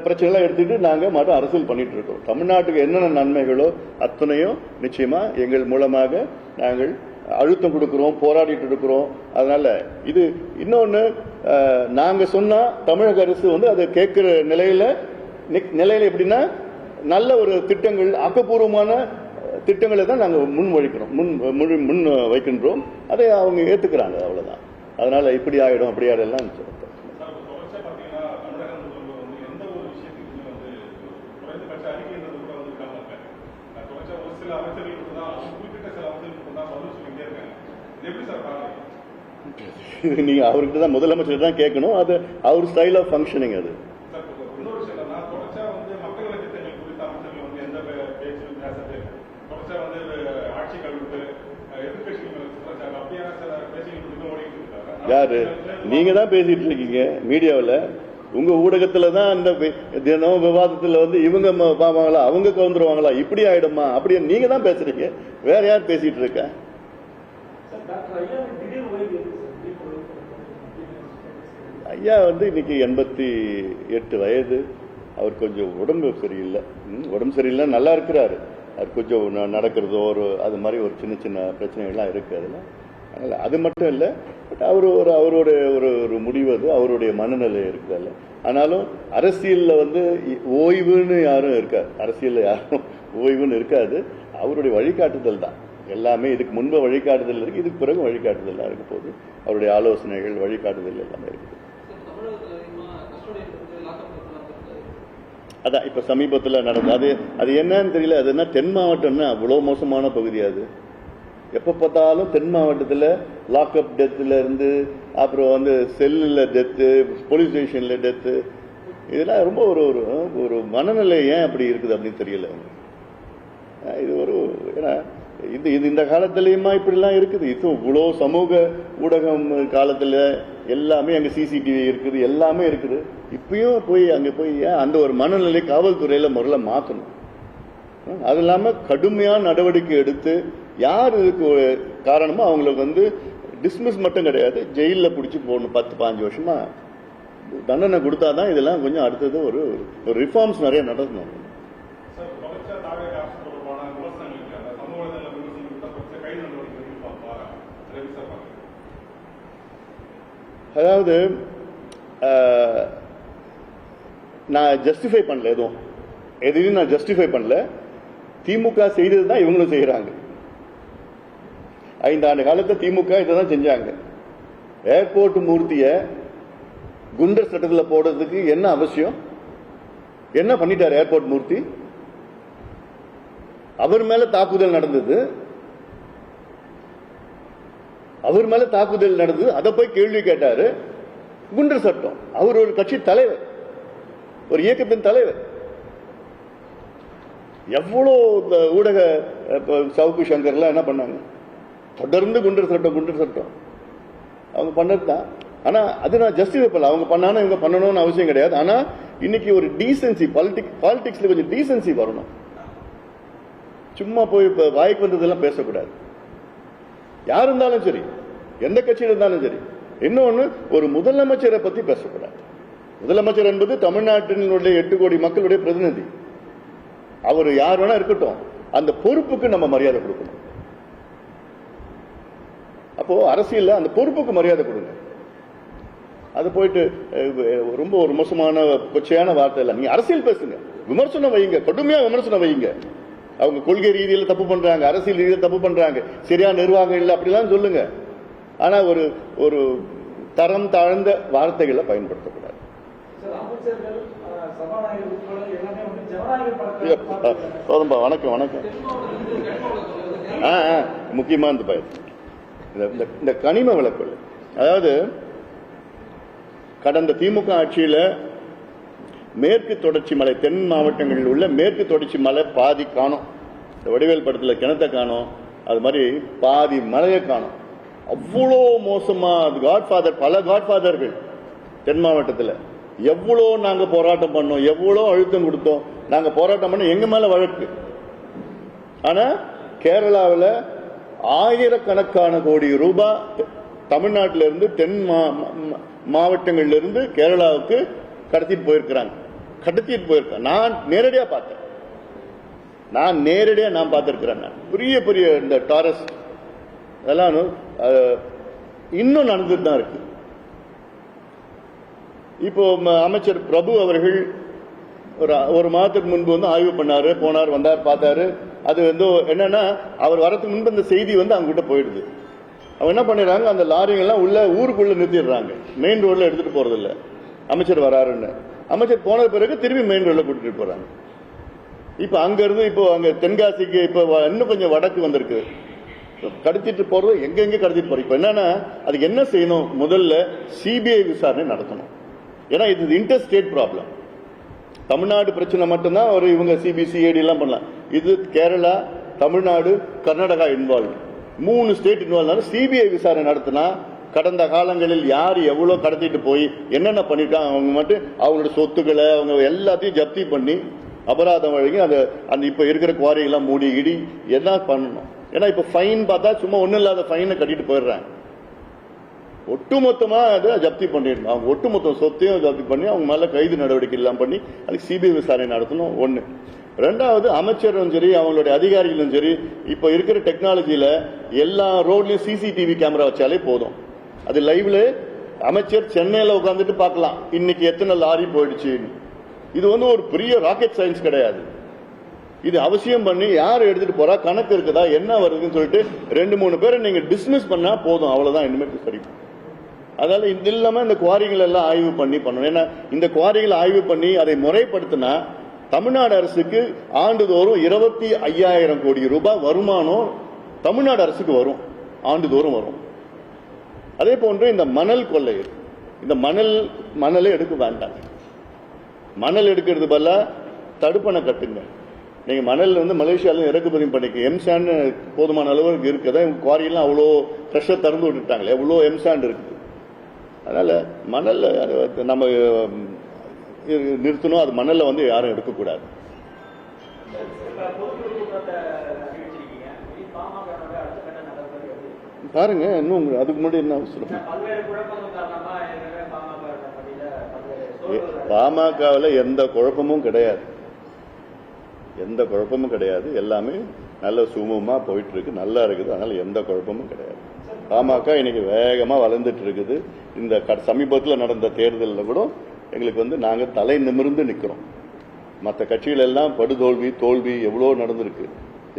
பிரச்சனை எடுத்துட்டு நாங்க மட்டும் அரசியல் பண்ணிட்டு இருக்கோம். தமிழ்நாட்டுக்கு என்னென்ன நன்மைகளோ அத்தனையும் நிச்சயமா எங்கள் மூலமாக நாங்கள் அழுத்தம் கொடுக்கிறோம், போராடிட்டு இருக்கிறோம். அதனால இது இன்னொன்னு, நாங்க சொன்னா தமிழக அரசு வந்து அதை கேட்கிற நிலையில எப்படின்னா நல்ல ஒரு திட்டங்கள், ஆக்கப்பூர்வமான திட்டங்களை தான் நாங்க முன் வைக்கின்றோம். அதை அவங்க ஏத்துக்கிறாங்க, அவ்வளவுதான். அதனால இப்படி ஆயிடும் அப்படி ஆயிடலாம். நீங்க அவர்கிட்ட தான் முதலமைச்சர் தான் கேட்கணும். அது அவர் ஸ்டைல் ஆஃப் ஃபங்க்ஷனிங். அது யாரு? நீங்க தான் பேசிட்டு இருக்கீங்க மீடியாவில். உங்க ஊடகத்துல தான் அந்த தினம் விவாதத்துல வந்து இவங்க பாவாங்களா, அவங்க கவுந்துருவாங்களா, இப்படி ஆயிடுமா, அப்படியே நீங்க தான் பேசுறீங்க. வேற யார் பேசிட்டு இருக்க? ஐயா வந்து இன்னைக்கு 88 வயது. அவர் கொஞ்சம் உடம்பு சரியில்லை. உடம்பு சரியில்லை, நல்லா இருக்கிறாரு. அது கொஞ்சம் நடக்கிறதோ அது மாதிரி ஒரு சின்ன சின்ன பிரச்சனைகள்லாம் இருக்கு. அதனால அது மட்டும் இல்லை, பட் அவருடைய ஒரு முடிவு, அது அவருடைய மனநிலை இருக்குல்ல. ஆனாலும் அரசியலில் வந்து ஓய்வுன்னு யாரும் இருக்காது. அரசியலில் யாரும் ஓய்வுன்னு இருக்காது. அவருடைய வழிகாட்டுதல் தான் எல்லாமே. இதுக்கு முன்பு வழிகாட்டுதல் இருக்கு, இதுக்கு பிறகு வழிகாட்டுதல்லாம் இருக்க போது. அவருடைய ஆலோசனைகள், வழிகாட்டுதல் எல்லாமே இருக்குது. அதான் இப்ப சமீபத்தில் நடந்தது. அது என்னன்னு தெரியல. அது என்ன, தென் மாவட்டம்னா அவ்வளோ மோசமான பகுதி. அது எப்ப பார்த்தாலும் தென் மாவட்டத்தில் லாக்அப் டெத்துல இருந்து அப்புறம் வந்து செல்லில் டெத்து, போலீஸ் ஸ்டேஷன்ல டெத்து, இதெல்லாம் ரொம்ப ஒரு மனநிலை ஏன் அப்படி இருக்குது அப்படின்னு தெரியல. இது ஏன்னா இது இந்த காலத்திலயுமா இப்படிலாம் இருக்குது? இது இவ்வளோ சமூக ஊடகம் காலத்தில் எல்லாமே அங்கே சிசிடிவி இருக்குது, எல்லாமே இருக்குது. இப்பயும் அங்கே போய் அந்த ஒரு மனநிலை காவல்துறையில முதல்ல மாற்றணும். அது இல்லாம கடுமையான நடவடிக்கை எடுத்து யார் இதுக்கு காரணமோ அவங்களுக்கு வந்து டிஸ்மிஸ் மட்டும் கிடையாது, ஜெயிலில் பிடிச்சி போடணும். 10-15 வருஷமா தண்டனை கொடுத்தாதான் இதெல்லாம் கொஞ்சம் அடுத்தது ஒரு ரிஃபார்ம்ஸ் நிறைய நடக்கணும். அதாவது நான் ஜஸ்டிஃபை பண்ணல, எதையும் நான் ஜஸ்டிஃபை பண்ணல. திமுக செய்தது தான் இவங்களும் செய்யறாங்க. 5 ஆண்டு காலத்தை திமுக இதான் செஞ்சாங்க. ஏர்போர்ட் மூர்த்திய குண்டர் சட்டத்தில் போடுறதுக்கு என்ன அவசியம்? என்ன பண்ணிட்டார் ஏர்போர்ட் மூர்த்தி? அவர் மேல தாக்குதல் நடந்தது. அதை போய் கேள்வி கேட்டாரு. குண்டர் சட்டம். அவர் ஒரு கட்சி தலைவர், ஒரு இயக்கத்தின் தலைவர். எவ்வளோ ஊடக சவுக்கு சங்கர்லாம் என்ன பண்ணாங்க? தொடர்ந்து குண்டர் சட்டம் அவங்க பண்ணதுதான். ஆனா அது நான் ஜஸ்டிஃபை பண்ணல. அவங்க பண்ணாலும் இவங்க பண்ணணும்னு அவசியம் கிடையாது. ஆனா இன்னைக்கு ஒரு டீசென்சி, பாலிடிக்ஸ்ல கொஞ்சம் டீசென்சி வரணும். சும்மா போய் வாய்க்கு வந்ததெல்லாம் பேசக்கூடாது. யார் இருந்தாலும் சரி, எந்த கட்சியில் இருந்தாலும் சரி. இன்னொன்னு, ஒரு முதலமைச்சரை பத்தி பேசக்கூடாது. முதலமைச்சர் என்பது தமிழ்நாட்டினுடைய 8 கோடி மக்களுடைய பிரதிநிதி. அவர் யார் வேணா இருக்கட்டும், அந்த பொறுப்புக்கு நம்ம மரியாதை கொடுக்கணும். அப்போ அரசியல்ல அந்த பொறுப்புக்கு மரியாதை கொடுங்க. அது போயிட்டு ரொம்ப ஒரு மோசமான கொச்சையான வார்த்தை இல்லை. நீங்க அரசியல் பேசுங்க, விமர்சனம் வைங்க, கடுமையா விமர்சனம் வைங்க. அவங்க கொள்கை ரீதியில் தப்பு பண்றாங்க, அரசியல் ரீதியில் தப்பு பண்றாங்க, சரியான நிர்வாகம் இல்லை அப்படிலாம் சொல்லுங்க. ஆனா ஒரு தரம் தாழ்ந்த வார்த்தைகளை பயன்படுத்தக்கூடாது. வணக்கம். முக்கியமா இந்த கனிம வழக்கு, அதாவது கடந்த திமுக ஆட்சியில மேற்கு தொடர்ச்சி மலை, தென் மாவட்டங்களில் உள்ள மேற்கு தொடர்ச்சி மலை பாதி காணும். இந்த வடிவேல் படத்தில் கிணத்தை காணும், அது மாதிரி பாதி மலையை காணும். அவ்வளோ மோசமா காட்ஃபாதர், பல காட்ஃபாதர்கள் தென் மாவட்டத்தில். எவ்வளோ நாங்க போராட்டம் பண்ணோம், எவ்வளோ அழுத்தம் கொடுத்தோம். நாங்க போராட்டம் பண்ண எங்க மேல வழக்கு. ஆனா கேரளாவில் ஆயிரக்கணக்கான கோடி ரூபாய் தமிழ்நாட்டிலிருந்து தென் மாவட்டங்கள்ல இருந்து கேரளாவுக்கு கடத்திட்டு போயிருக்கிறாங்க. நான் நேரடியா பார்த்தேன். நான் பார்த்திருக்கிறேன். பெரிய பெரிய இந்த டாரஸ் அதெல்லாம் இன்னும் நடந்துட்டு தான் இருக்கு. இப்போ அமைச்சர் பிரபு அவர்கள் ஒரு மாதத்துக்கு முன்பு வந்து ஆய்வு பண்ணாரு, போனார், வந்தார், பார்த்தாரு. அது வந்து என்னன்னா, அவர் வரதுக்கு முன்பு அந்த செய்தி வந்து அவங்க கிட்ட போயிடுது. அவங்க என்ன பண்ணிடுறாங்க, அந்த லாரிங்கெல்லாம் உள்ள ஊருக்குள்ள நிறுத்திடுறாங்க, மெயின் ரோட்ல எடுத்துட்டு போறது இல்லை. அமைச்சர் வராருன்னு. அமைச்சர் போன பிறகு திரும்பி மெயின் ரோட்ல கூட்டிட்டு போறாங்க. இப்ப அங்க இருந்து இப்போ அங்க தென்காசிக்கு இப்போ இன்னும் கொஞ்சம் வடக்கு வந்திருக்கு. கடத்திட்டு போறது எங்கெங்க கடத்திட்டு போறோம். இப்ப என்னன்னா அதுக்கு என்ன செய்யணும், முதல்ல சிபிஐ விசாரணை நடத்தணும். ஏன்னா இது இன்டர் ஸ்டேட் ப்ராப்ளம். தமிழ்நாடு பிரச்சனை மட்டும்தான் ஒரு இவங்க சிபிசிஐடி எல்லாம் பண்ணலாம். இது Kerala, Tamil Nadu, Karnataka involve, 3 state involve. CBI விசாரணை நடத்தினா கடந்த காலங்களில் யார் எவ்வளவு கடத்திட்டு போய் என்னென்ன பண்ணிட்டாங்க அவங்க மட்டும் அவங்களோட சொத்துக்களை அவங்க எல்லாத்தையும் ஜப்தி பண்ணி அபராதம் வழங்கி அந்த இப்ப இருக்கிற குவாரியெல்லாம் மூடி இடி எல்லாம் பண்ணணும். ஏன்னா இப்ப ஃபைன் பார்த்தா சும்மா ஒண்ணும் இல்லாத ஃபைனை கட்டிட்டு போயிடுறாங்க. ஒட்டுமொத்தமா அதை ஜப்தி பண்ணிடணும். அவங்க ஒட்டுமொத்த சொத்தையும் ஜப்தி பண்ணி அவங்க மேல கைது நடவடிக்கை எல்லாம் பண்ணி அதுக்கு சிபிஐ விசாரணை நடத்தணும். ஒண்ணு. ரெண்டாவது, அமைச்சரும் சரி அவங்களுடைய அதிகாரிகளும் சரி இப்ப இருக்கிற டெக்னாலஜியில எல்லா ரோட்லயும் சிசிடிவி கேமரா வச்சாலே போதும். அது லைவ்ல அமைச்சர் சென்னையில உட்காந்துட்டு பார்க்கலாம் இன்னைக்கு எத்தனை லாரி போயிடுச்சு. இது ஒரு பெரிய ராக்கெட் சயின்ஸ் கிடையாது. இது அவசியம் பண்ணி யார் எடுத்துட்டு போறா, கணக்கு இருக்குதா, என்ன வருதுன்னு சொல்லிட்டு 2-3 பேரை நீங்க டிஸ்மிஸ் பண்ணா போதும். அவ்வளவுதான் இனிமேல் சரி. அதனால இது இல்லாம இந்த குவாரிகள் எல்லாம் ஆய்வு பண்ணி பண்ணணும். ஏன்னா இந்த குவாரிகளை ஆய்வு பண்ணி அதை முறைப்படுத்தினா தமிழ்நாடு அரசுக்கு ஆண்டுதோறும் 25,000 கோடி ரூபாய் வருமானம் தமிழ்நாடு அரசுக்கு வரும், ஆண்டுதோறும் வரும். அதே போன்று இந்த மணல் கொள்ளை, இந்த மணலை எடுக்க வேண்டாம். மணல் எடுக்கிறது பதிலா தடுப்பணை கட்டுங்க. நீங்க மணல் மலேசியால இறக்குமதி பண்ணிக்க. எம்சாண்ட் போதுமான அளவுக்கு இருக்குதா, குவாரியெல்லாம் அவ்வளோ ஃப்ரெஷ்ஷாக திறந்து விட்டுட்டாங்களே, எவ்வளோ எம்சாண்ட் இருக்குது. அதனால மணல் நம்ம நிறுத்தணும். அது மணல்ல யாரும் எடுக்கக்கூடாது. பாருங்க, இன்னும் அதுக்கு முன்னாடி என்ன சொல்லுங்க. பாமகவில் எந்த குழப்பமும் கிடையாது, எந்த குழப்பமும் கிடையாது. எல்லாமே நல்ல சுமூகமா போயிட்டு இருக்கு, நல்லா இருக்குது. அதனால எந்த குழப்பமும் கிடையாது. பாமக இன்னைக்கு வேகமா வளர்ந்துட்டு இருக்குது. இந்த சமீபத்தில் நடந்த தேர்தலில் கூட எங்களுக்கு நாங்க தலை நிமிர்ந்து நிக்கிறோம். மற்ற கட்சிகள் எல்லாம் படுதோல்வி தோல்வி எவ்வளோ நடந்திருக்கு.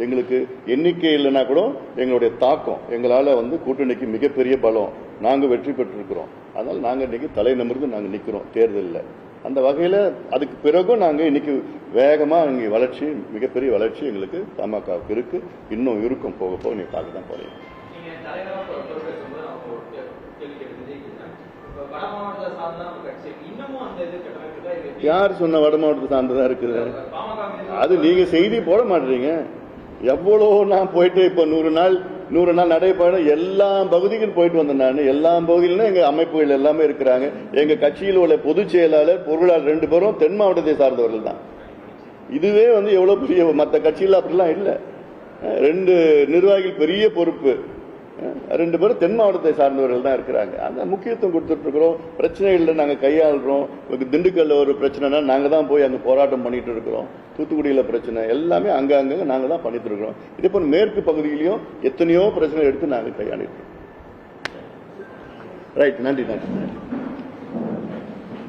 எங்களுக்கு எண்ணிக்கை இல்லைன்னா கூட எங்களுடைய தாக்கம் எங்களால கூட்டணிக்கு மிகப்பெரிய பலம். நாங்க வெற்றி பெற்றிருக்கிறோம். அதனால நாங்க இன்னைக்கு தலை நிமிர்ந்து நாங்க நிக்கிறோம் தேர்தலில். அந்த வகையில அதுக்கு பிறகும் நாங்க இன்னைக்கு வேகமா இங்க வளர்ச்சி, மிகப்பெரிய வளர்ச்சி எங்களுக்கு பாமகவுக்கு இருக்கு, இன்னும் இருக்கும். போக போக நீங்க பார்க்க தான் போறீங்க. யார் சொன்ன வட மாவட்டத்தை சார்ந்ததான் இருக்குது? அது நீங்க செய்தி போட மாட்டீங்க. எவ்வளோ நான் போயிட்டு இப்ப 100 நாள் நடைபயணம் எல்லா பகுதிக்கும் போயிட்டு வந்தேன். நான் எல்லா பகுதியிலும் எங்க அமைப்புகள் எல்லாமே இருக்கிறாங்க. எங்க கட்சியில் உள்ள பொதுச் செயலாளர், பொருளாளர் 2 பேரும் தென் மாவட்டத்தை சார்ந்தவர்கள் தான். இதுவே எவ்வளவு பெரிய, மற்ற கட்சியில் அப்படிலாம் இல்லை. 2 நிர்வாகிகள் பெரிய பொறுப்பு, 2 பேரும் தென் மாவட்டத்தை சார்ந்தவர்கள் தான் இருக்கிறாங்க. அந்த முக்கியத்துவம் கொடுத்துட்டு இருக்கிறோம். பிரச்சனைகள் நாங்க கையாளுறோம். திண்டுக்கல்ல ஒரு பிரச்சனைனா நாங்க தான் போய் அங்க போராட்டம் பண்ணிட்டு இருக்கிறோம். தூத்துக்குடியில பிரச்சனை எல்லாமே அங்கங்க நாங்க தான் பண்ணிட்டு இருக்கிறோம். இதே போல மேற்கு பகுதியிலையும் எத்தனையோ பிரச்சனை எடுத்து நாங்க கையாளிட்டு இருக்கோம். ரைட், நன்றி.